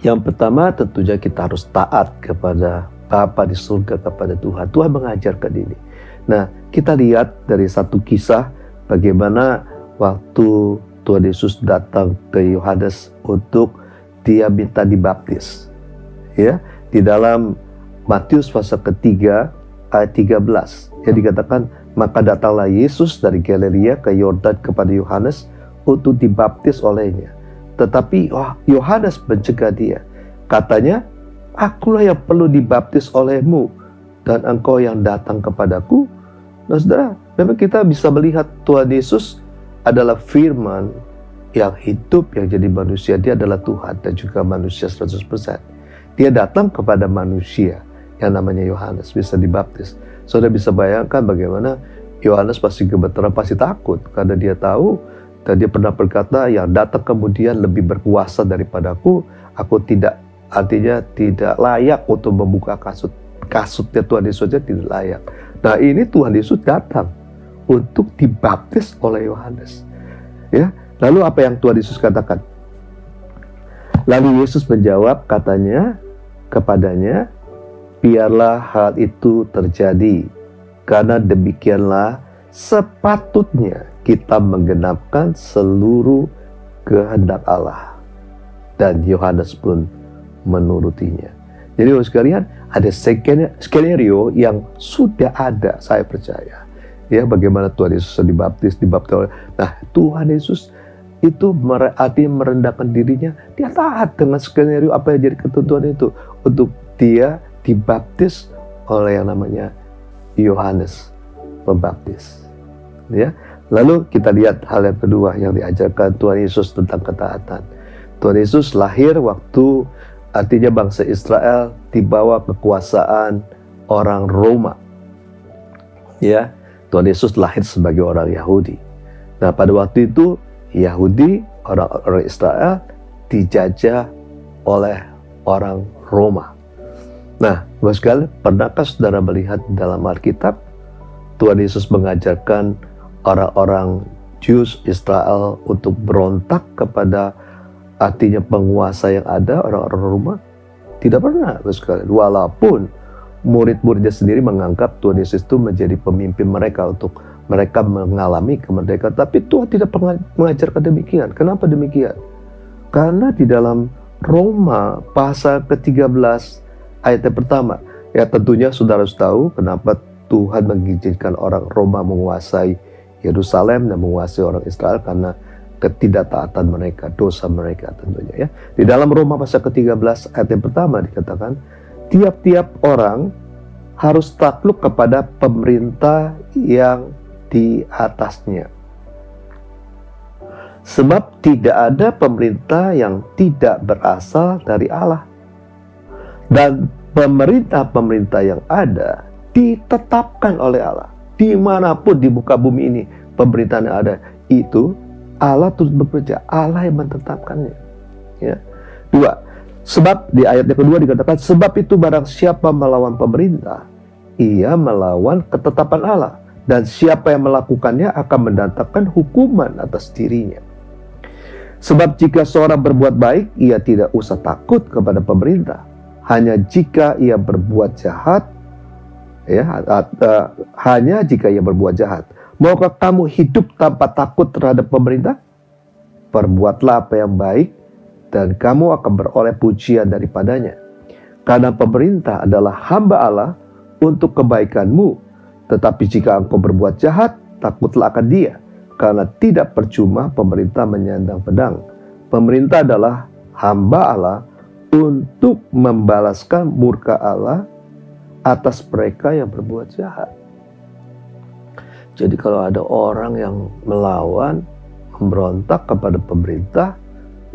yang pertama tentunya kita harus taat kepada Bapa di surga, kepada Tuhan. Tuhan mengajarkan ini. Nah, kita lihat dari satu kisah bagaimana waktu Tuhan Yesus datang ke Yohanes untuk dia minta dibaptis. Ya, di dalam Matius pasal ketiga ayat 13 yang dikatakan, maka datanglah Yesus dari Galilea ke Yordan kepada Yohanes untuk dibaptis olehnya. Tetapi Yohanes mencegah dia. Katanya, akulah yang perlu dibaptis olehmu, dan engkau yang datang kepadaku. Nah saudara, memang kita bisa melihat Tuhan Yesus adalah firman yang hidup, yang jadi manusia. Dia adalah Tuhan dan juga manusia 100%. Dia datang kepada manusia yang namanya Yohanes, bisa dibaptis. Saudara bisa bayangkan bagaimana Yohanes pasti gemeteran, pasti takut, karena dia tahu dan dia pernah berkata, yang datang kemudian lebih berkuasa daripadaku, aku tidak layak untuk membuka kasutnya Tuhan Yesus saja tidak layak. Nah, ini Tuhan Yesus datang untuk dibaptis oleh Yohanes. Ya, lalu apa yang Tuhan Yesus katakan? Lalu Yesus menjawab, katanya kepadanya, biarlah hal itu terjadi, karena demikianlah sepatutnya kita menggenapkan seluruh kehendak Allah. Dan Yohanes pun menurutinya. Jadi sekalian, ada skenario yang sudah ada, saya percaya. Ya, bagaimana Tuhan Yesus dibaptis oleh. Nah, Tuhan Yesus itu artinya merendahkan dirinya, dia taat dengan skenario apa yang jadi ketentuan itu untuk dia dibaptis oleh yang namanya Yohanes Pembaptis. Ya, lalu kita lihat hal yang kedua yang diajarkan Tuhan Yesus tentang ketaatan. Tuhan Yesus lahir waktu artinya bangsa Israel dibawa kekuasaan orang Roma. Ya, Tuhan Yesus lahir sebagai orang Yahudi. Nah, pada waktu itu Yahudi, orang Israel dijajah oleh orang Roma. Nah, Bapak sekalian, pernahkah saudara melihat dalam Alkitab Tuhan Yesus mengajarkan orang-orang Jews Israel untuk berontak kepada artinya penguasa yang ada, orang-orang Roma? Tidak pernah, Bapak sekalian. Walaupun murid-muridnya sendiri menganggap Tuhan Yesus itu menjadi pemimpin mereka untuk mereka mengalami kemerdekaan, tapi Tuhan tidak pernah mengajarkan demikian. Kenapa demikian? Karena di dalam Roma pasal ke-13 ayat yang pertama, ya tentunya saudara harus tahu kenapa Tuhan mengizinkan orang Roma menguasai Yerusalem dan menguasai orang Israel, karena ketidaktaatan mereka, dosa mereka tentunya ya. Di dalam Roma pasal ke-13 ayat yang pertama dikatakan, tiap-tiap orang harus takluk kepada pemerintah yang di atasnya. Sebab tidak ada pemerintah yang tidak berasal dari Allah. Dan pemerintah-pemerintah yang ada ditetapkan oleh Allah. Dimanapun di muka bumi ini pemerintahan yang ada itu, Allah terus bekerja. Allah yang menetapkannya. Ya. 2. Sebab di ayat yang kedua dikatakan, sebab itu barang siapa melawan pemerintah, ia melawan ketetapan Allah. Dan siapa yang melakukannya akan mendatangkan hukuman atas dirinya. Sebab jika seorang berbuat baik, ia tidak usah takut kepada pemerintah. Hanya jika ia berbuat jahat, hanya jika ia berbuat jahat. Maukah kamu hidup tanpa takut terhadap pemerintah? Perbuatlah apa yang baik, dan kamu akan beroleh pujian daripadanya. Karena pemerintah adalah hamba Allah untuk kebaikanmu. Tetapi jika engkau berbuat jahat, takutlah akan dia, karena tidak percuma pemerintah menyandang pedang. Pemerintah adalah hamba Allah untuk membalaskan murka Allah atas mereka yang berbuat jahat. Jadi kalau ada orang yang melawan, memberontak kepada pemerintah,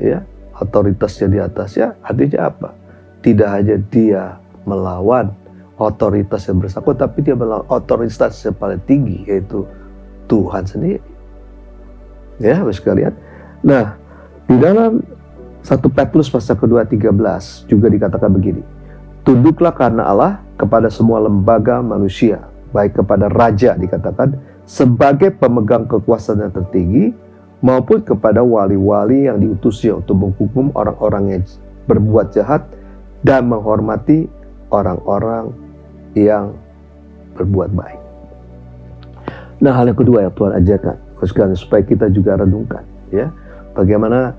ya, otoritasnya di atasnya, artinya apa? Tidak hanya dia melawan otoritas yang bersangkutan, tapi dia melawan otoritas yang paling tinggi, yaitu Tuhan sendiri. Ya, Bapak sekalian. Nah, di dalam 1 Petrus pasal kedua 13 juga dikatakan begini, tunduklah karena Allah kepada semua lembaga manusia, baik kepada raja dikatakan sebagai pemegang kekuasaan yang tertinggi, maupun kepada wali-wali yang diutusnya untuk menghukum orang-orang yang berbuat jahat dan menghormati orang-orang yang berbuat baik. Nah, hal yang kedua yang Tuhan ajarkan, supaya kita juga renungkan, ya, bagaimana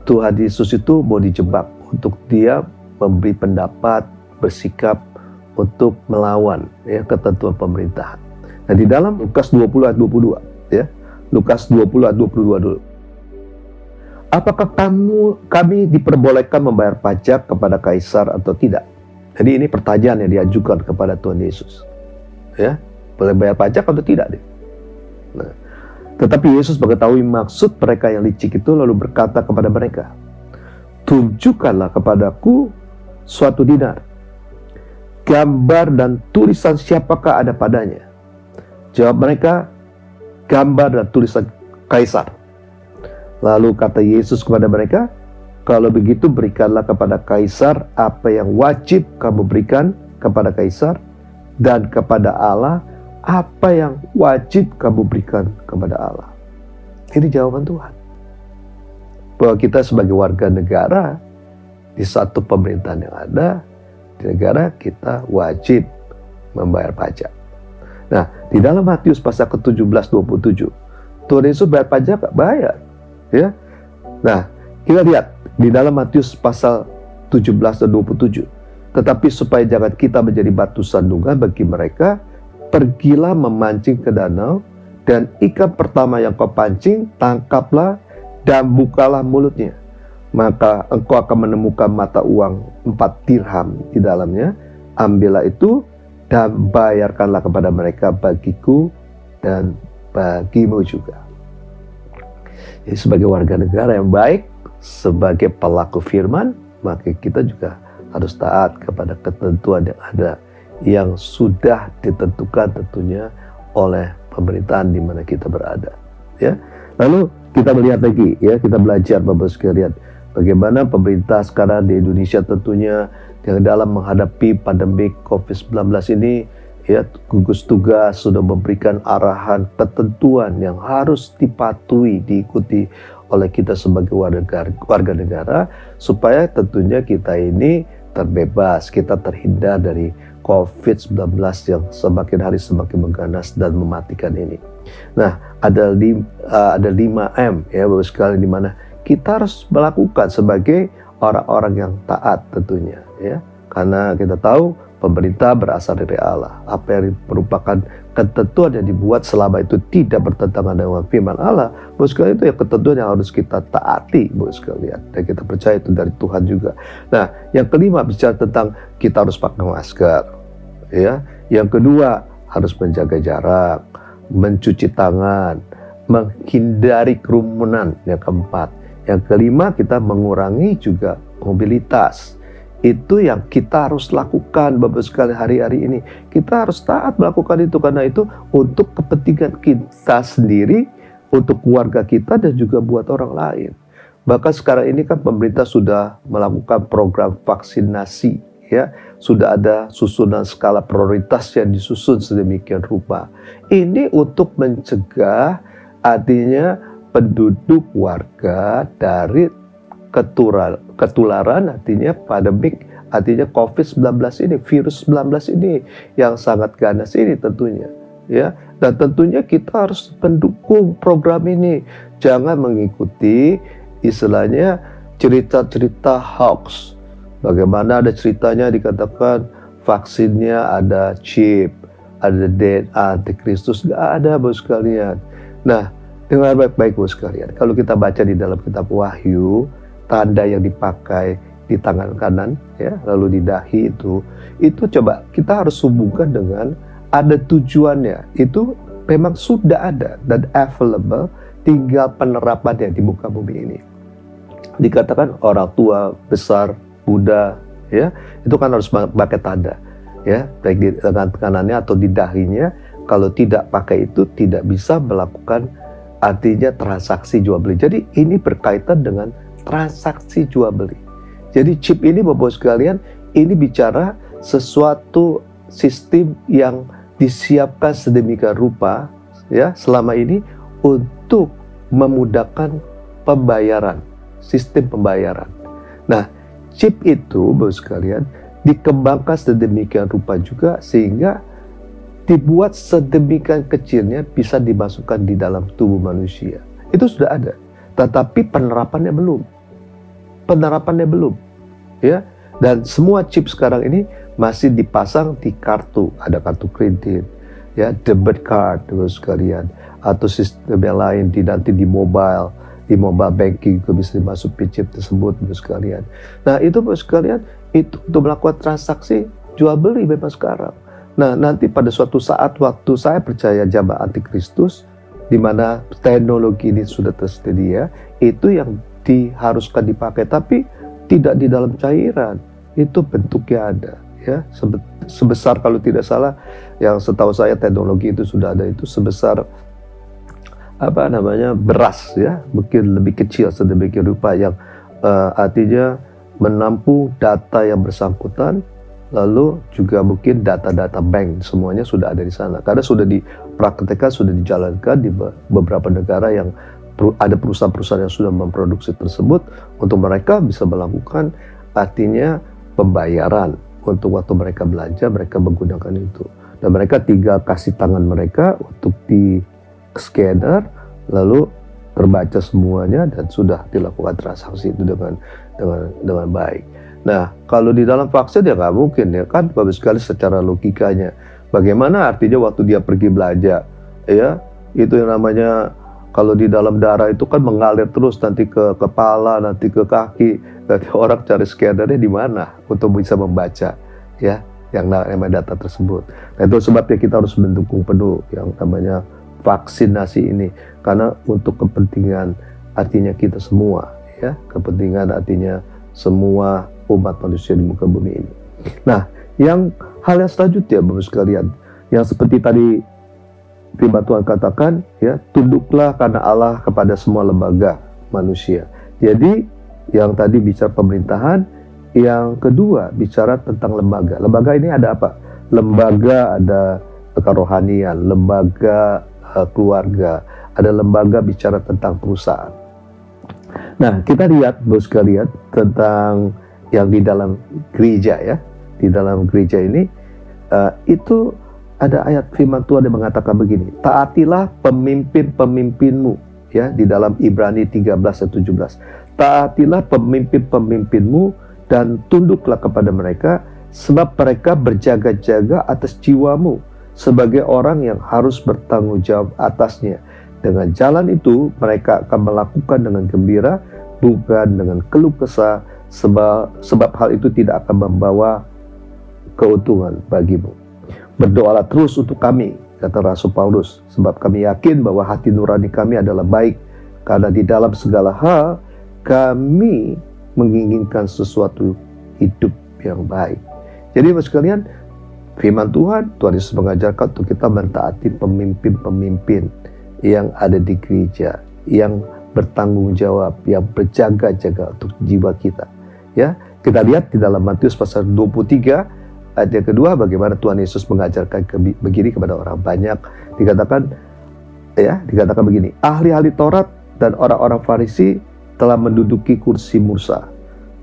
Tuhan Yesus itu mau dijebak untuk dia memberi pendapat, bersikap untuk melawan, ya, ketentuan pemerintahan. Nah, di dalam Lukas 20 ayat 22, ya, Lukas 20 ayat 22 dulu. Apakah kami diperbolehkan membayar pajak kepada kaisar atau tidak? Jadi ini pertanyaan yang diajukan kepada Tuhan Yesus. Ya, boleh bayar pajak atau tidak? Nah, tetapi Yesus mengetahui maksud mereka yang licik itu, lalu berkata kepada mereka, tunjukkanlah kepadaku suatu dinar. Gambar dan tulisan siapakah ada padanya? Jawab mereka, gambar dan tulisan kaisar. Lalu kata Yesus kepada mereka, kalau begitu berikanlah kepada kaisar apa yang wajib kamu berikan kepada kaisar, dan kepada Allah apa yang wajib kamu berikan kepada Allah. Ini jawaban Tuhan. Bahwa kita sebagai warga negara di satu pemerintahan yang ada di negara, kita wajib membayar pajak. Nah, di dalam Matius pasal ke-17-27, Tuhan Yesus bayar pajak gak? Bayar. Ya. Nah, kita lihat di dalam Matius pasal 17 dan 27. Tetapi supaya jangan kita menjadi batu sandungan bagi mereka, pergilah memancing ke danau, dan ikan pertama yang kau pancing, tangkaplah dan bukalah mulutnya. Maka engkau akan menemukan mata uang 4 dirham di dalamnya. Ambillah itu dan bayarkanlah kepada mereka, bagiku dan bagimu juga. Jadi sebagai warga negara yang baik, sebagai pelaku firman, maka kita juga harus taat kepada ketentuan yang ada, yang sudah ditentukan tentunya oleh pemerintahan di mana kita berada. Ya, lalu kita melihat lagi, ya, kita belajar Bapak sekalian, bagaimana pemerintah sekarang di Indonesia tentunya yang dalam menghadapi pandemi COVID-19 ini, ya, gugus tugas sudah memberikan arahan ketentuan yang harus dipatuhi, diikuti oleh kita sebagai warga negara, supaya tentunya kita ini terbebas, kita terhindar dari COVID-19 yang semakin hari semakin mengganas dan mematikan ini. Nah, ada 5M, ya Bapak sekalian, di mana kita harus melakukan sebagai orang-orang yang taat tentunya, ya. Karena kita tahu pemerintah berasal dari Allah. Apa yang merupakan ketentuan yang dibuat selama itu tidak bertentangan dengan firman Allah, Bapak sekalian, itu ya ketentuan yang harus kita taati, Bapak sekalian. Dan kita percaya itu dari Tuhan juga. Nah, yang kelima bicara tentang kita harus pakai masker, ya. Yang kedua harus menjaga jarak, mencuci tangan, menghindari kerumunan. Yang keempat, yang kelima kita mengurangi juga mobilitas. Itu yang kita harus lakukan Bapak sekalian hari-hari ini. Kita harus taat melakukan itu, karena itu untuk kepentingan kita sendiri, untuk keluarga kita, dan juga buat orang lain. Bahkan sekarang ini kan pemerintah sudah melakukan program vaksinasi, ya. Sudah ada susunan skala prioritas yang disusun sedemikian rupa. Ini untuk mencegah artinya penduduk warga dari ketularan, artinya pandemik, artinya COVID-19 ini, virus 19 ini yang sangat ganas ini tentunya, ya. Dan tentunya kita harus mendukung program ini. Jangan mengikuti istilahnya cerita-cerita hoax. Bagaimana ada ceritanya dikatakan vaksinnya ada chip, ada DNA antikristus, nggak ada Bapak sekalian. Nah, dengar baik-baik Bapak sekalian. Kalau kita baca di dalam kitab Wahyu, tanda yang dipakai di tangan kanan, ya, lalu di dahi itu coba kita harus hubungkan dengan ada tujuannya. Itu memang sudah ada dan available, tinggal penerapannya di muka bumi ini. Dikatakan orang tua, besar, muda, ya, itu kan harus pakai tanda, ya, baik di tangan kanannya atau di dahinya. Kalau tidak pakai itu, tidak bisa melakukan artinya transaksi jual beli. Jadi ini berkaitan dengan transaksi jual beli. Jadi chip ini Bapak sekalian, ini bicara sesuatu sistem yang disiapkan sedemikian rupa, ya, selama ini untuk memudahkan pembayaran, sistem pembayaran. Nah, chip itu, Bapak sekalian, dikembangkan sedemikian rupa juga sehingga dibuat sedemikian kecilnya bisa dimasukkan di dalam tubuh manusia. Itu sudah ada, tetapi penerapannya belum. Ya. Dan semua chip sekarang ini masih dipasang di kartu, ada kartu kredit, ya, debit card, Bapak sekalian, atau sistem yang lain nanti di mobile banking juga bisa dimasukin chip tersebut, Bapak sekalian. Nah, itu Bapak sekalian, itu untuk melakukan transaksi jual beli memang sekarang. Nah, nanti pada suatu saat waktu saya percaya zaman antikristus, di mana teknologi ini sudah tersedia, itu yang diharuskan dipakai, tapi tidak di dalam cairan, itu bentuknya ada, ya, sebesar kalau tidak salah, yang setahu saya teknologi itu sudah ada, itu sebesar beras, ya, mungkin lebih kecil sedemikian rupa yang artinya menampung data yang bersangkutan, lalu juga mungkin data-data bank, semuanya sudah ada di sana, karena sudah dipraktekkan, sudah dijalankan di beberapa negara yang ada perusahaan-perusahaan yang sudah memproduksi tersebut untuk mereka bisa melakukan artinya pembayaran untuk waktu mereka belanja, mereka menggunakan itu, dan mereka tinggal kasih tangan mereka untuk di scanner, lalu terbaca semuanya dan sudah dilakukan transaksi itu dengan baik. Nah, kalau di dalam vaksin ya nggak mungkin, ya kan, bagus sekali secara logikanya. Bagaimana artinya waktu dia pergi belanja, ya, itu yang namanya kalau di dalam darah itu kan mengalir terus nanti ke kepala, nanti ke kaki, nanti orang cari scannernya di mana untuk bisa membaca, ya, yang namanya data tersebut. Nah, itu sebabnya kita harus mendukung penuh yang namanya vaksinasi ini, karena untuk kepentingan artinya kita semua, ya, kepentingan artinya semua umat manusia di muka bumi ini. Nah, hal yang selanjutnya Bapak sekalian, yang seperti tadi firman Tuhan katakan, ya, tunduklah karena Allah kepada semua lembaga manusia. Jadi yang tadi bicara pemerintahan, yang kedua bicara tentang lembaga. Lembaga ini ada apa? Lembaga ada kerohanian, lembaga keluarga, ada lembaga bicara tentang perusahaan. Nah, kita lihat Bapak sekalian tentang yang di dalam gereja, ya. Di dalam gereja ini itu ada ayat firman Tuhan yang mengatakan begini, taatilah pemimpin-pemimpinmu, ya, di dalam Ibrani 13:17. Taatilah pemimpin-pemimpinmu dan tunduklah kepada mereka, sebab mereka berjaga-jaga atas jiwamu sebagai orang yang harus bertanggung jawab atasnya. Dengan jalan itu mereka akan melakukan dengan gembira, bukan dengan keluh kesah, sebab hal itu tidak akan membawa keuntungan bagimu. Berdoalah terus untuk kami, kata Rasul Paulus, sebab kami yakin bahwa hati nurani kami adalah baik, karena di dalam segala hal kami menginginkan sesuatu hidup yang baik. Jadi Bapak sekalian, firman Tuhan Yesus mengajarkan untuk kita mentaati pemimpin-pemimpin yang ada di gereja, yang bertanggung jawab, yang berjaga-jaga untuk jiwa kita. Ya, kita lihat di dalam Matius pasal 23 ayat yang kedua, bagaimana Tuhan Yesus mengajarkan begini kepada orang banyak. Dikatakan begini, ahli-ahli Taurat dan orang-orang Farisi telah menduduki kursi Musa.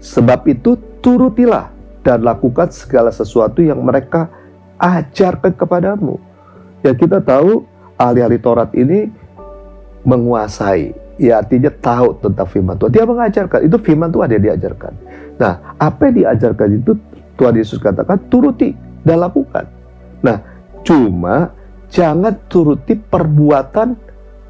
Sebab itu turutilah dan lakukan segala sesuatu yang mereka ajarkan kepadamu. Ya, kita tahu ahli-ahli Taurat ini menguasai, ya, artinya tahu tentang firman Tuhan. Dia mengajarkan, itu firman Tuhan yang diajarkan. Nah, apa yang diajarkan itu Tuhan Yesus katakan turuti dan lakukan. Nah, cuma jangan turuti perbuatan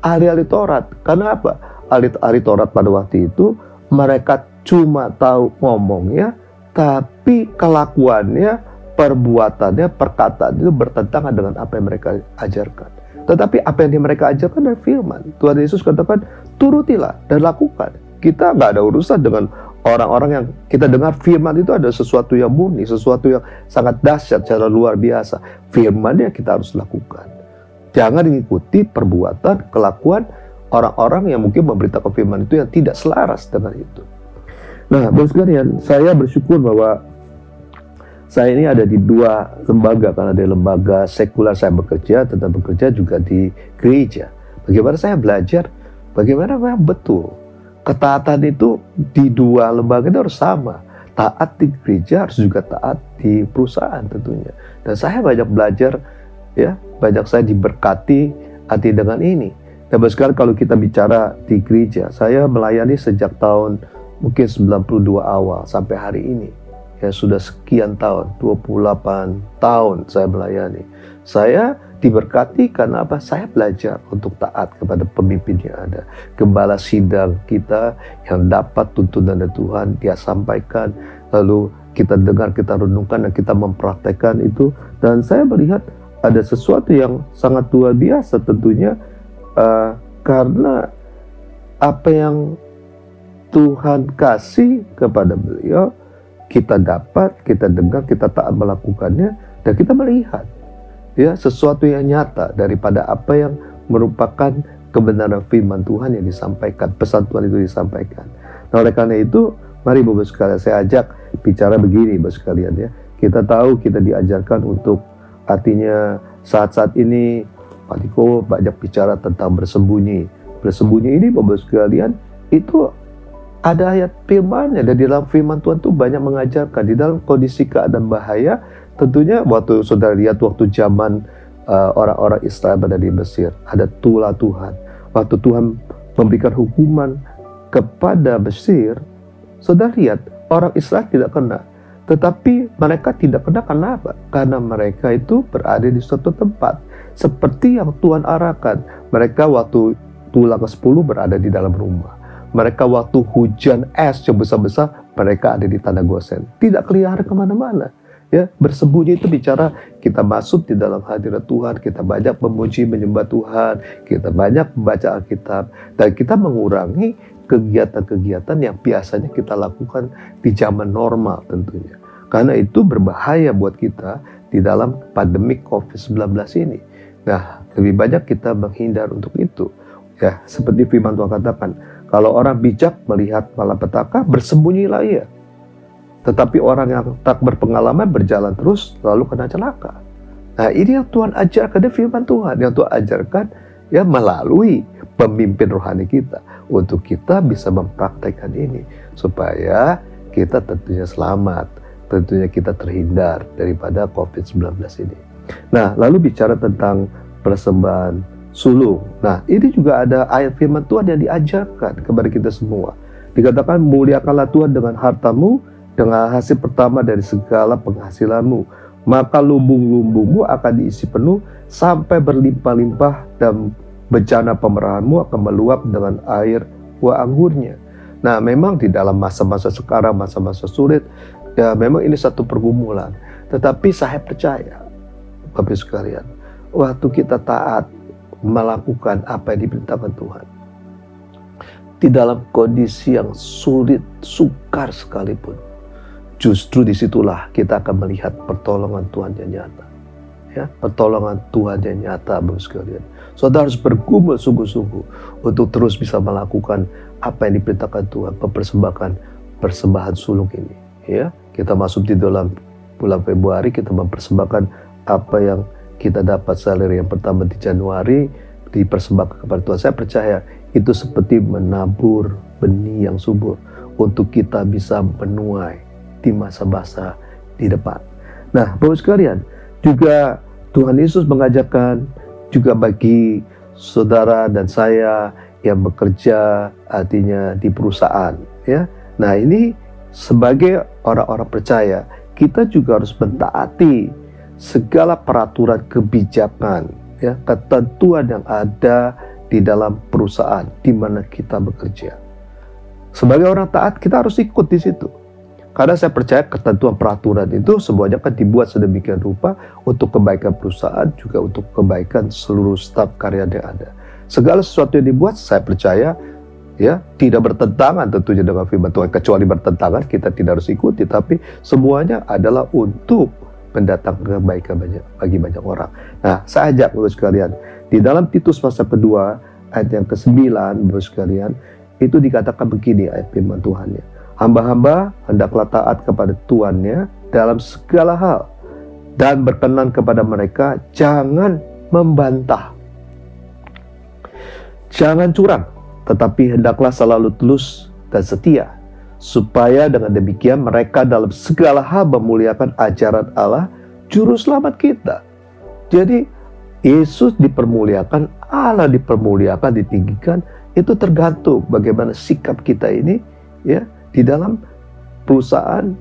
ahli-ahli Taurat. Karena apa? Ahli Taurat pada waktu itu mereka cuma tahu ngomongnya, tapi kelakuannya, perbuatannya, perkataan itu bertentangan dengan apa yang mereka ajarkan. Tetapi apa yang mereka ajarkan adalah firman. Tuhan Yesus katakan turutilah dan lakukan. Kita nggak ada urusan dengan orang-orang yang kita dengar firman itu ada sesuatu yang murni, sesuatu yang sangat dahsyat, secara luar biasa. Firman yang kita harus lakukan. Jangan mengikuti perbuatan, kelakuan orang-orang yang mungkin memberitakan firman itu yang tidak selaras dengan itu. Nah, Bapak sekalian, saya bersyukur bahwa saya ini ada di dua lembaga, karena ada lembaga sekuler saya bekerja, tetap bekerja juga di gereja. Bagaimana saya belajar Bagaimana memang betul. Ketaatan itu di dua lembaga itu harus sama. Taat di gereja harus juga taat di perusahaan tentunya. Dan saya banyak belajar, ya, banyak saya diberkati hati dengan ini. Dan sekarang kalau kita bicara di gereja, saya melayani sejak tahun mungkin 92 awal sampai hari ini. Ya, sudah sekian tahun, 28 tahun saya melayani. Saya diberkati karena apa? Saya belajar untuk taat kepada pemimpin yang ada. Gembala sidang kita yang dapat tuntunan dari Tuhan, dia sampaikan, lalu kita dengar, kita renungkan, dan kita mempraktekkan itu. Dan saya melihat ada sesuatu yang sangat luar biasa tentunya, karena apa yang Tuhan kasih kepada beliau, kita dapat, kita dengar, kita taat melakukannya, dan kita melihat, ya, sesuatu yang nyata daripada apa yang merupakan kebenaran firman Tuhan yang disampaikan, pesan Tuhan itu disampaikan. Nah, oleh karena itu, mari Bapak sekalian, saya ajak bicara begini Bapak sekalian, ya. Kita tahu kita diajarkan untuk, artinya saat-saat ini Pak Diko banyak bicara tentang bersembunyi. Bersembunyi ini Bapak sekalian, itu ada ayat firman-Nya, dan di dalam firman Tuhan itu banyak mengajarkan di dalam kondisi keadaan bahaya. Tentunya waktu saudara lihat waktu zaman orang-orang Israel berada di Mesir, ada tulah Tuhan. Waktu Tuhan memberikan hukuman kepada Mesir, saudara lihat orang Israel tidak kena. Tetapi mereka tidak kena karena apa? Karena mereka itu berada di suatu tempat seperti yang Tuhan arahkan. Mereka waktu tulah ke-10 berada di dalam rumah. Mereka waktu hujan es yang besar-besar, mereka ada di tanah Gosen. Tidak kelihatan kemana-mana. Ya, bersembunyi itu bicara kita masuk di dalam hadirat Tuhan, kita banyak memuji menyembah Tuhan, kita banyak membaca Alkitab, dan kita mengurangi kegiatan-kegiatan yang biasanya kita lakukan di zaman normal tentunya. Karena itu berbahaya buat kita di dalam pandemik COVID-19 ini. Nah, lebih banyak kita menghindar untuk itu. Ya, seperti firman Tuhan katakan, kalau orang bijak melihat malapetaka, bersembunyilah ia. Tetapi orang yang tak berpengalaman berjalan terus lalu kena celaka. Nah, ini yang Tuhan ajarkan, firman Tuhan yang Tuhan ajarkan, ya, melalui pemimpin rohani kita, untuk kita bisa mempraktekkan ini supaya kita tentunya selamat, tentunya kita terhindar daripada COVID-19 ini. Nah, lalu bicara tentang persembahan sulung. Nah, ini juga ada ayat firman Tuhan yang diajarkan kepada kita semua. Dikatakan, muliakanlah Tuhan dengan hartamu, dengan hasil pertama dari segala penghasilanmu, maka lumbung-lumbungmu akan diisi penuh sampai berlimpah-limpah, dan bencana pemerahanmu akan meluap dengan air buah anggurnya. Nah, memang di dalam masa-masa sekarang, masa-masa sulit, ya, memang ini satu pergumulan. Tetapi saya percaya, Bapak sekalian, waktu kita taat melakukan apa yang diperintahkan Tuhan, di dalam kondisi yang sulit, sukar sekalipun, justru disitulah kita akan melihat pertolongan Tuhan yang nyata. Ya, pertolongan Tuhan yang nyata, Bapak sekalian. Saudara harus bergumul sungguh-sungguh untuk terus bisa melakukan apa yang diperintahkan Tuhan, mempersembahkan persembahan sulung ini. Ya, kita masuk di dalam bulan Februari, kita mempersembahkan apa yang kita dapat salary yang pertama di Januari, dipersembahkan kepada Tuhan. Saya percaya itu seperti menabur benih yang subur untuk kita bisa menuai di masa-masa di depan. Nah, Bapak sekalian, juga Tuhan Yesus mengajarkan juga bagi saudara dan saya yang bekerja, artinya di perusahaan, ya. Nah, ini sebagai orang-orang percaya, kita juga harus mentaati segala peraturan kebijakan, ya, ketentuan yang ada di dalam perusahaan di mana kita bekerja. Sebagai orang taat, kita harus ikut di situ. Karena saya percaya ketentuan peraturan itu semuanya kan dibuat sedemikian rupa untuk kebaikan perusahaan, juga untuk kebaikan seluruh staf karyawan yang ada. Segala sesuatu yang dibuat, saya percaya, ya, tidak bertentangan tentunya dengan firman Tuhan. Kecuali bertentangan, kita tidak harus ikuti. Tapi semuanya adalah untuk mendatangkan kebaikan bagi banyak orang. Nah, saya ajak Bapak sekalian, di dalam Titus pasal kedua, ayat yang ke-9, Bapak sekalian, itu dikatakan begini ayat firman Tuhannya. Hamba-hamba hendaklah taat kepada tuannya dalam segala hal, dan berkenan kepada mereka, jangan membantah, jangan curang, tetapi hendaklah selalu tulus dan setia, supaya dengan demikian mereka dalam segala hal memuliakan ajaran Allah, Juru Selamat kita. Jadi Yesus dipermuliakan, Allah dipermuliakan, ditinggikan, itu tergantung bagaimana sikap kita ini ya di dalam perusahaan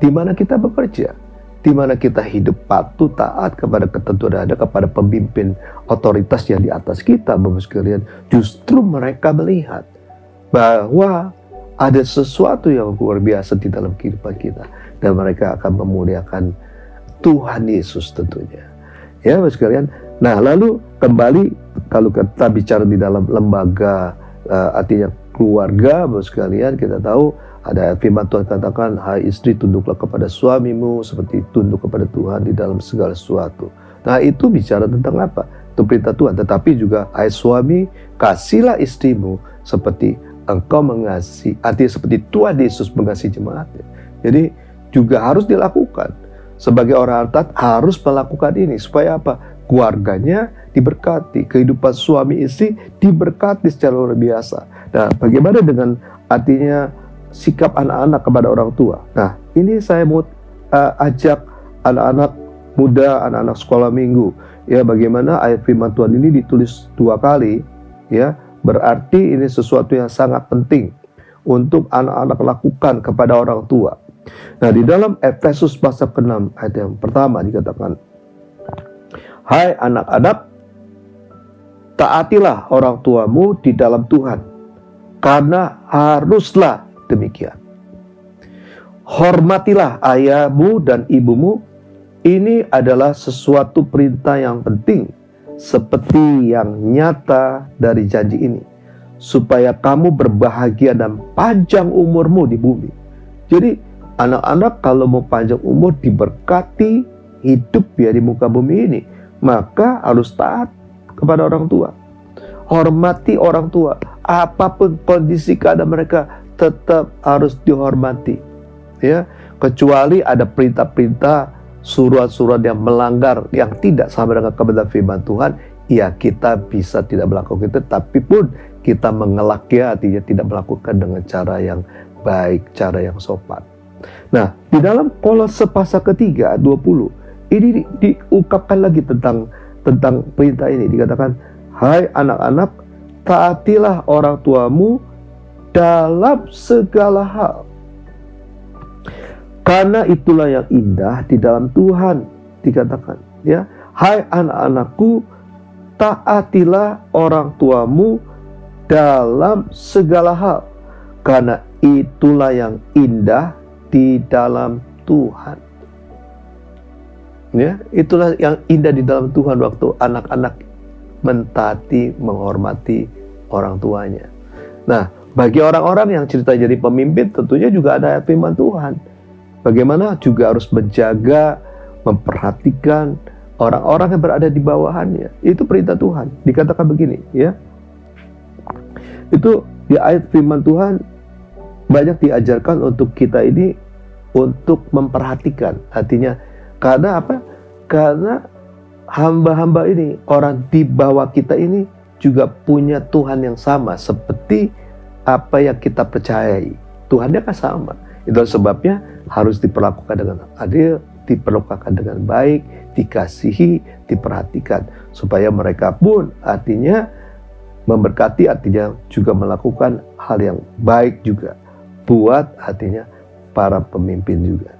di mana kita bekerja, di mana kita hidup patuh taat kepada ketentuan ada, kepada pemimpin otoritas yang di atas kita, Bapak sekalian. Justru mereka melihat bahwa ada sesuatu yang luar biasa di dalam kehidupan kita, dan mereka akan memuliakan Tuhan Yesus tentunya. Ya, Bapak sekalian. Nah, lalu kembali kalau kita bicara di dalam lembaga, artinya keluarga, Bapak sekalian, kita tahu ada firman Tuhan katakan, hai istri tunduklah kepada suamimu seperti tunduk kepada Tuhan di dalam segala sesuatu. Nah, itu bicara tentang apa? Itu perintah Tuhan. Tetapi juga, hai suami, kasihlah istrimu seperti engkau mengasihi, artinya seperti Tuhan Yesus mengasihi jemaatnya. Jadi juga harus dilakukan. Sebagai orang taat harus melakukan ini supaya apa? Keluarganya diberkati, kehidupan suami istri diberkati secara luar biasa. Nah, bagaimana dengan artinya sikap anak-anak kepada orang tua? Nah, ini saya mau ajak anak-anak muda, anak-anak sekolah minggu, ya, bagaimana ayat firman Tuhan ini ditulis 2 kali, ya, berarti ini sesuatu yang sangat penting untuk anak-anak lakukan kepada orang tua. Nah, di dalam Efesus pasal ke-6 ayat yang pertama dikatakan, hai anak-anak, taatilah orang tuamu di dalam Tuhan, karena haruslah demikian. Hormatilah ayahmu dan ibumu, ini adalah sesuatu perintah yang penting, seperti yang nyata dari janji ini, supaya kamu berbahagia dan panjang umurmu di bumi. Jadi anak-anak kalau mau panjang umur, diberkati, hidup ya di muka bumi ini, maka harus taat kepada orang tua. Hormati orang tua. Apapun kondisi keadaan mereka, tetap harus dihormati. Ya, kecuali ada perintah-perintah, surat-surat yang melanggar, yang tidak sama dengan kebenaran firman Tuhan, ya kita bisa tidak melakukan itu, tapi pun kita mengelaknya, artinya tidak melakukan dengan cara yang baik, cara yang sopan. Nah, di dalam Kolose pasal ke-3 20 ini diungkapkan lagi tentang perintah ini. Dikatakan, hai anak-anak, taatilah orang tuamu dalam segala hal, karena itulah yang indah di dalam Tuhan. Dikatakan, ya, hai anak-anakku, taatilah orang tuamu dalam segala hal, karena itulah yang indah di dalam Tuhan. Ya, itulah yang indah di dalam Tuhan waktu anak-anak mentaati, menghormati orang tuanya. Nah, bagi orang-orang yang cerita jadi pemimpin, tentunya juga ada firman Tuhan. Bagaimana juga harus menjaga, memperhatikan orang-orang yang berada di bawahannya. Itu perintah Tuhan. Dikatakan begini, ya. Itu di ayat firman Tuhan banyak diajarkan untuk kita ini untuk memperhatikan. Artinya, karena apa? Karena hamba-hamba ini, orang di bawah kita ini juga punya Tuhan yang sama seperti apa yang kita percayai. Tuhannya kan sama. Itu sebabnya harus diperlakukan dengan adil, diperlakukan dengan baik, dikasihi, diperhatikan, supaya mereka pun artinya memberkati, artinya juga melakukan hal yang baik juga buat artinya para pemimpin juga.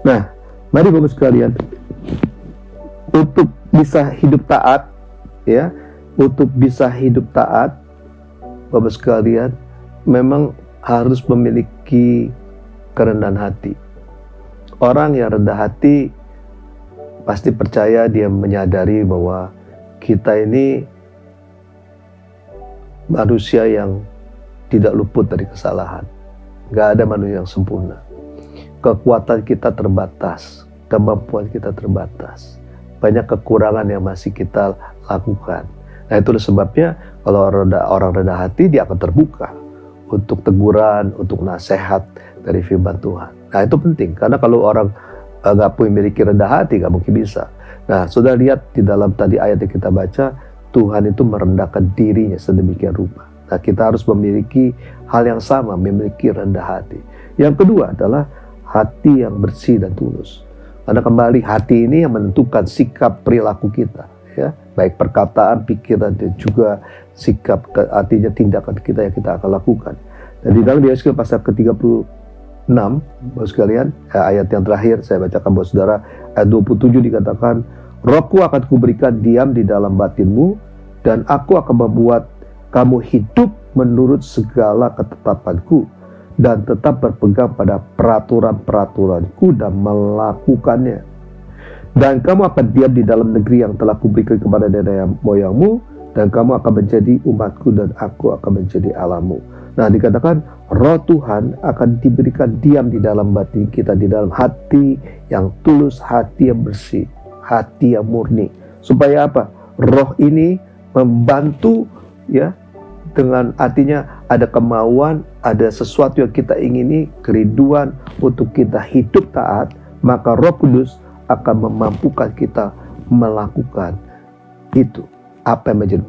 Nah, mari Bapak sekalian, untuk bisa hidup taat, ya, untuk bisa hidup taat, Bapak sekalian, memang harus memiliki kerendahan hati. Orang yang rendah hati pasti percaya, dia menyadari bahwa kita ini manusia yang tidak luput dari kesalahan. Gak ada manusia yang sempurna. Kekuatan kita terbatas, kemampuan kita terbatas. Banyak kekurangan yang masih kita lakukan. Nah, itulah sebabnya kalau orang rendah hati, dia akan terbuka untuk teguran, untuk nasihat dari firman Tuhan. Nah, itu penting, karena kalau orang nggak memiliki rendah hati, nggak mungkin bisa. Nah, sudah lihat di dalam tadi ayat yang kita baca, Tuhan itu merendahkan dirinya sedemikian rupa. Nah, kita harus memiliki hal yang sama, memiliki rendah hati. Yang kedua adalah hati yang bersih dan tulus. Karena kembali hati ini yang menentukan sikap perilaku kita, ya, baik perkataan, pikiran, dan juga sikap, artinya tindakan kita yang kita akan lakukan. Dan di dalam Yeskiel pasal ke-36, Bapak sekalian, ayat yang terakhir saya bacakan buat saudara, ayat 27 dikatakan, Rohku akan kuberikan diam di dalam batinmu, dan aku akan membuat kamu hidup menurut segala ketetapanku, dan tetap berpegang pada peraturan-peraturanku dan melakukannya. Dan kamu akan diam di dalam negeri yang telah kuberikan kepada nenek moyangmu, dan kamu akan menjadi umatku, dan aku akan menjadi Allahmu. Nah, dikatakan roh Tuhan akan diberikan diam di dalam batin kita, di dalam hati yang tulus, hati yang bersih, hati yang murni. Supaya apa? Roh ini membantu, ya, dengan artinya ada kemauan, ada sesuatu yang kita ingini, kerinduan untuk kita hidup taat, maka Roh Kudus akan memampukan kita melakukan itu. Apa yang menjadi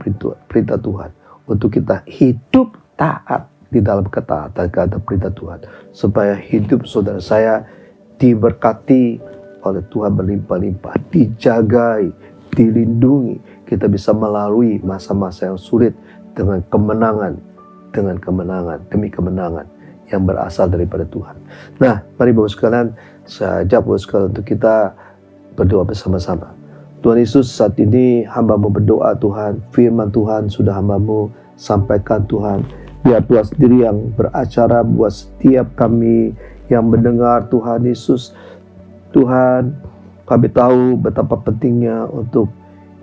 perintah Tuhan, untuk kita hidup taat di dalam ketaatan kepada perintah Tuhan, supaya hidup saudara saya diberkati oleh Tuhan berlimpah-limpah, dijagai, dilindungi, kita bisa melalui masa-masa yang sulit dengan kemenangan demi kemenangan yang berasal daripada Tuhan. Nah, mari Bapak sekalian, saya ajak Bapak sekalian untuk kita berdoa bersama-sama. Tuhan Yesus, saat ini hamba-Mu berdoa Tuhan, firman Tuhan sudah hamba-Mu sampaikan Tuhan. Biar Tuhan sendiri yang beracara buat setiap kami yang mendengar Tuhan Yesus. Tuhan, kami tahu betapa pentingnya untuk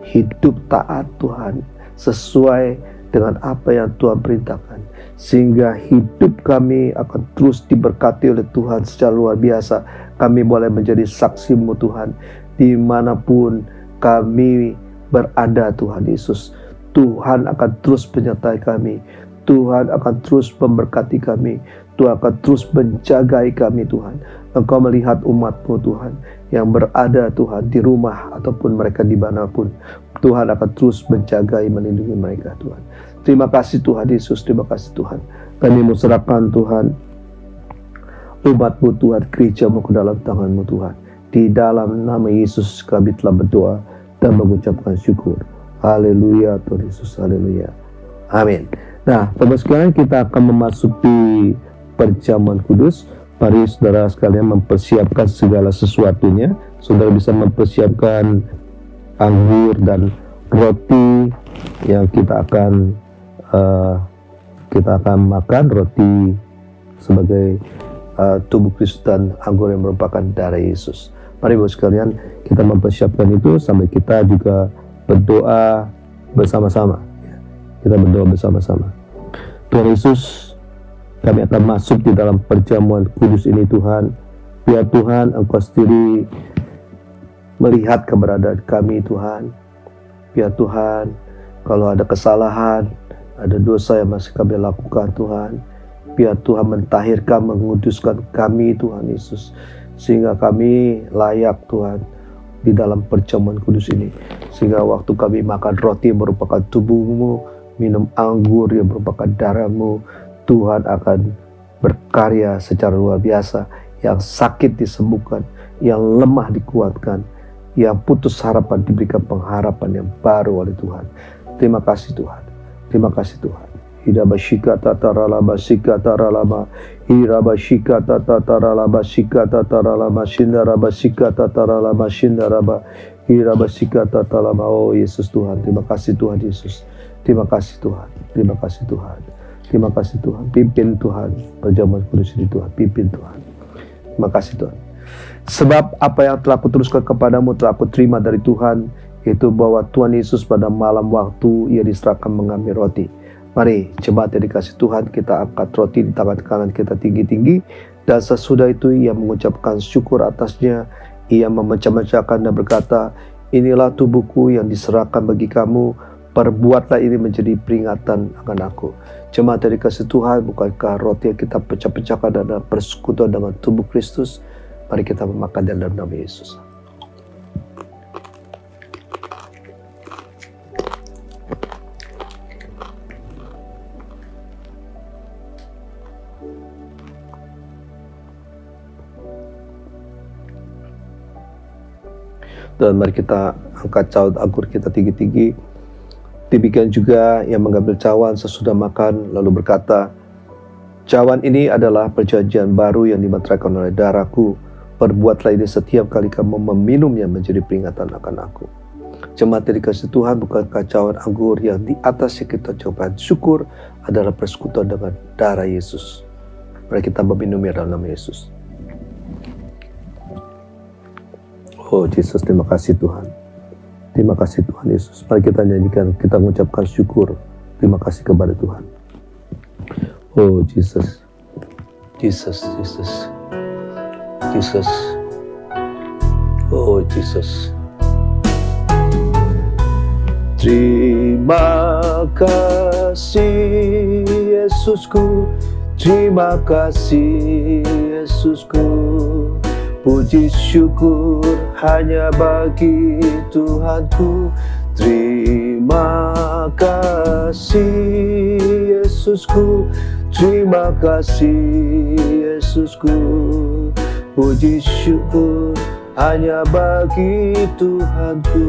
hidup taat Tuhan, sesuai dengan apa yang Tuhan perintahkan, sehingga hidup kami akan terus diberkati oleh Tuhan secara luar biasa. Kami boleh menjadi saksi-Mu Tuhan, dimanapun kami berada Tuhan Yesus. Tuhan akan terus menyertai kami, Tuhan akan terus memberkati kami, Tuhan akan terus menjagai kami Tuhan. Engkau melihat umat-Mu Tuhan yang berada Tuhan di rumah ataupun mereka dimanapun, Tuhan akan terus menjagai, melindungi mereka Tuhan. Terima kasih Tuhan Yesus, terima kasih Tuhan. Kami mau serahkan Tuhan umat-Mu Tuhan, gereja-Mu ke dalam tangan-Mu Tuhan. Di dalam nama Yesus kami telah berdoa dan mengucapkan syukur. Haleluya Tuhan Yesus, haleluya. Amin. Nah, Bapak sekalian, kita akan memasuki perjamuan kudus. Mari saudara sekalian mempersiapkan segala sesuatunya. Saudara bisa mempersiapkan anggur dan roti yang kita akan makan, roti sebagai tubuh Kristus dan anggur yang merupakan darah Yesus. Mari Bapak sekalian, kita mempersiapkan itu sambil kita juga berdoa bersama-sama. Kita berdoa bersama-sama. Tuhan Yesus, kami akan masuk di dalam perjamuan kudus ini Tuhan. Biar Tuhan Engkau sendiri melihat keberadaan kami Tuhan. Biar Tuhan, kalau ada kesalahan, ada dosa yang masih kami lakukan Tuhan, biar Tuhan mentahirkan, menguduskan kami Tuhan Yesus, sehingga kami layak Tuhan di dalam perjamuan kudus ini. Sehingga waktu kami makan roti yang merupakan tubuh-Mu, minum anggur yang merupakan darah-Mu, Tuhan akan berkarya secara luar biasa. Yang sakit disembuhkan, yang lemah dikuatkan, yang putus harapan diberikan pengharapan yang baru oleh Tuhan. Terima kasih Tuhan, terima kasih Tuhan. Irabashika tataralaba shika taralaba, irabashika tataralaba shika tataralaba, shindaraba shika tataralaba, shindaraba, irabashika tataralaba. Oh Yesus Tuhan, terima kasih Tuhan Yesus. Terima kasih Tuhan, terima kasih Tuhan. Terima kasih Tuhan, pimpin Tuhan perjamuan kudus ini Tuhan, pimpin Tuhan. Terima kasih Tuhan. Sebab apa yang telah kuteruskan kepadamu telah aku terima dari Tuhan, yaitu bahwa Tuhan Yesus pada malam waktu Ia diserahkan mengambil roti. Mari jemaat yang dikasih Tuhan, kita angkat roti di tangan kanan kita tinggi-tinggi, dan sesudah itu Ia mengucapkan syukur atasnya. Ia memecah-mecahkan dan berkata, inilah tubuhku yang diserahkan bagi kamu, perbuatlah ini menjadi peringatan akan aku. Jemaat yang dikasih Tuhan, bukankah roti yang kita pecah-pecahkan dan persekutuan dengan tubuh Kristus? Mari kita memakan dalam nama Yesus. Dan mari kita angkat cawan anggur kita tinggi-tinggi. Demikian juga yang mengambil cawan sesudah makan lalu berkata, cawan ini adalah perjanjian baru yang dimeteraikan oleh darahku. Perbuatlah ini setiap kali kamu meminumnya menjadi peringatan akan aku. Jemaat yang dikasihi Tuhan, bukankah cawan anggur yang di atasnya kita ucapkan syukur adalah persekutuan dengan darah Yesus. Mari kita meminumnya dalam nama Yesus. Oh Yesus, terima kasih Tuhan. Terima kasih Tuhan Yesus. Mari kita nyanyikan, kita mengucapkan syukur. Terima kasih kepada Tuhan. Oh Jesus. Jesus, Jesus. Jesus. Oh Jesus. Terima kasih Yesusku. Terima kasih Yesusku. Puji syukur hanya bagi Tuhanku. Terima kasih Yesusku. Terima kasih Yesusku. Puji syukur hanya bagi Tuhanku.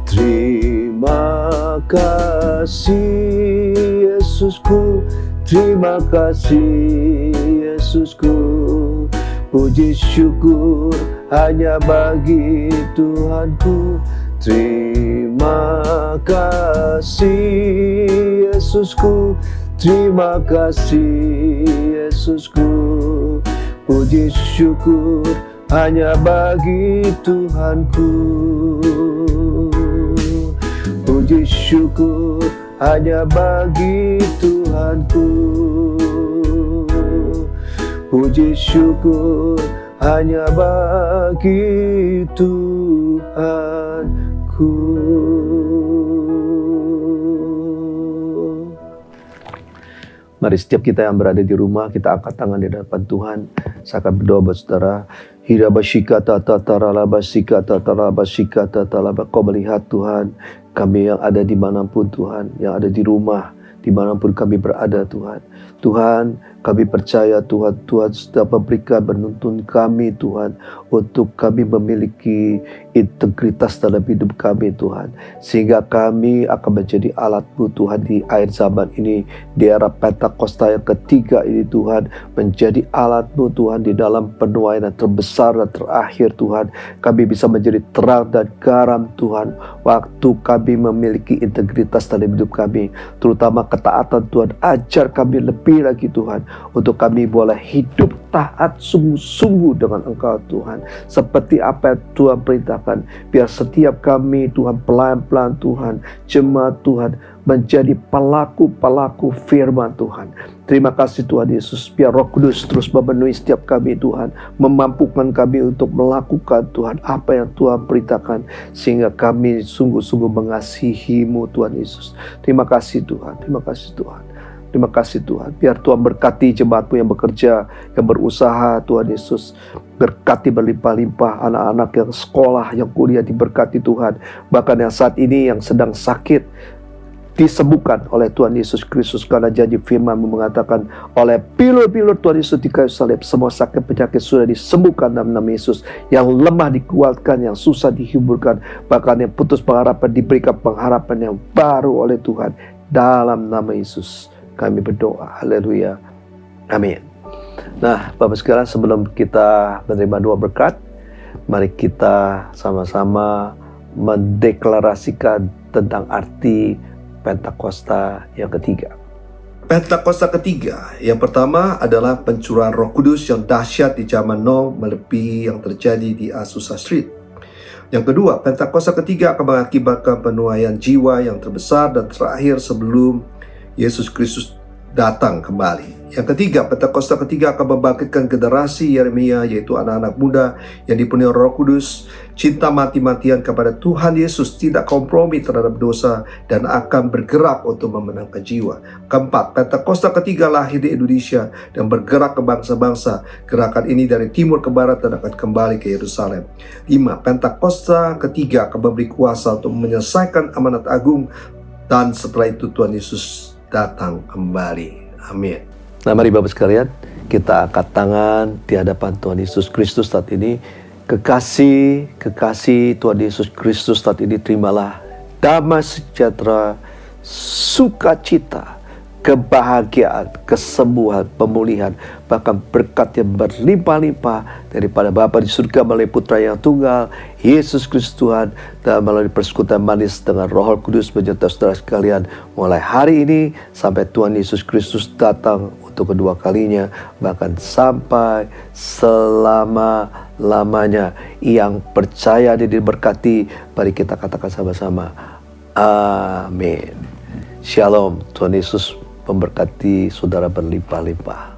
Terima kasih Yesusku. Terima kasih Yesusku. Puji syukur hanya bagi Tuhanku. Terima kasih Yesusku. Terima kasih Yesusku. Puji syukur hanya bagi Tuhanku. Puji syukur hanya bagi Tuhanku. Puji syukur hanya bagi Tuhanku. Mari setiap kita yang berada di rumah, kita angkat tangan di depan Tuhan. Saya akan berdoa buat saudara. Kau melihat Tuhan, kami yang ada dimanapun Tuhan, yang ada di rumah, dimanapun kami berada Tuhan. Tuhan, kami percaya Tuhan, Tuhan sudah memberikan menuntun kami Tuhan, untuk kami memiliki integritas dalam hidup kami Tuhan. Sehingga kami akan menjadi alat-Mu Tuhan di akhir zaman ini, di era Pentakosta yang ketiga ini Tuhan, menjadi alat-Mu Tuhan di dalam penuaian yang terbesar dan terakhir Tuhan. Kami bisa menjadi terang dan garam Tuhan, waktu kami memiliki integritas dalam hidup kami, terutama ketaatan Tuhan. Ajar kami lebih lagi Tuhan, untuk kami boleh hidup taat sungguh-sungguh dengan Engkau Tuhan, seperti apa yang Tuhan perintahkan. Biar setiap kami Tuhan, pelayan-pelayan Tuhan, jemaat Tuhan, menjadi pelaku-pelaku firman Tuhan. Terima kasih Tuhan Yesus, biar Roh Kudus terus memenuhi setiap kami Tuhan, memampukan kami untuk melakukan Tuhan apa yang Tuhan perintahkan, sehingga kami sungguh-sungguh mengasihi-Mu Tuhan Yesus. Terima kasih Tuhan, terima kasih Tuhan. Terima kasih Tuhan, biar Tuhan berkati jemaat-Mu yang bekerja, yang berusaha Tuhan Yesus. Berkati berlimpah-limpah anak-anak yang sekolah, yang kuliah, diberkati Tuhan. Bahkan yang saat ini yang sedang sakit, disembuhkan oleh Tuhan Yesus Kristus, karena janji firman-Mu mengatakan, oleh pilur-pilur Tuhan Yesus di kayu salib, semua sakit penyakit sudah disembuhkan dalam nama Yesus. Yang lemah dikuatkan, yang susah dihiburkan, bahkan yang putus pengharapan diberikan pengharapan yang baru oleh Tuhan. Dalam nama Yesus kami berdoa, haleluya, amin. Nah Bapak sekalian, sebelum kita menerima doa berkat, mari kita sama-sama mendeklarasikan tentang arti Pentakosta yang ketiga. Pentakosta ketiga, yang pertama adalah pencurahan Roh Kudus yang dahsyat di zaman Noh, melebihi yang terjadi di Azusa Street. Yang kedua, Pentakosta ketiga akan mengakibatkan penuaian jiwa yang terbesar dan terakhir sebelum Yesus Kristus datang kembali. Yang ketiga, Pentakosta ketiga akan membangkitkan generasi Yeremia, yaitu anak-anak muda yang dipenuhi Roh Kudus, cinta mati-matian kepada Tuhan Yesus, tidak kompromi terhadap dosa, dan akan bergerak untuk memenangkan jiwa. Keempat, Pentakosta ketiga lahir di Indonesia dan bergerak ke bangsa-bangsa. Gerakan ini dari timur ke barat dan akan kembali ke Yerusalem. 5. Pentakosta ketiga akan memberi kuasa untuk menyelesaikan amanat agung, dan setelah itu Tuhan Yesus datang kembali. Amin. Nah mari Bapak sekalian, Kita angkat tangan di hadapan Tuhan Yesus Kristus saat ini. Kekasih Tuhan Yesus Kristus saat ini, terimalah damai sejahtera, sukacita, kebahagiaan, kesembuhan, pemulihan, bahkan berkat yang berlimpah-limpah daripada Bapa di surga melalui Putra yang tunggal, Yesus Kristus Tuhan, dan melalui persekutuan manis dengan Roh Kudus menyertai saudara sekalian mulai hari ini sampai Tuhan Yesus Kristus datang untuk kedua kalinya, bahkan sampai selama-lamanya. Yang percaya dan diberkati, mari kita katakan sama-sama, amin. Shalom, Tuhan Yesus memberkati saudara berlimpah-limpah.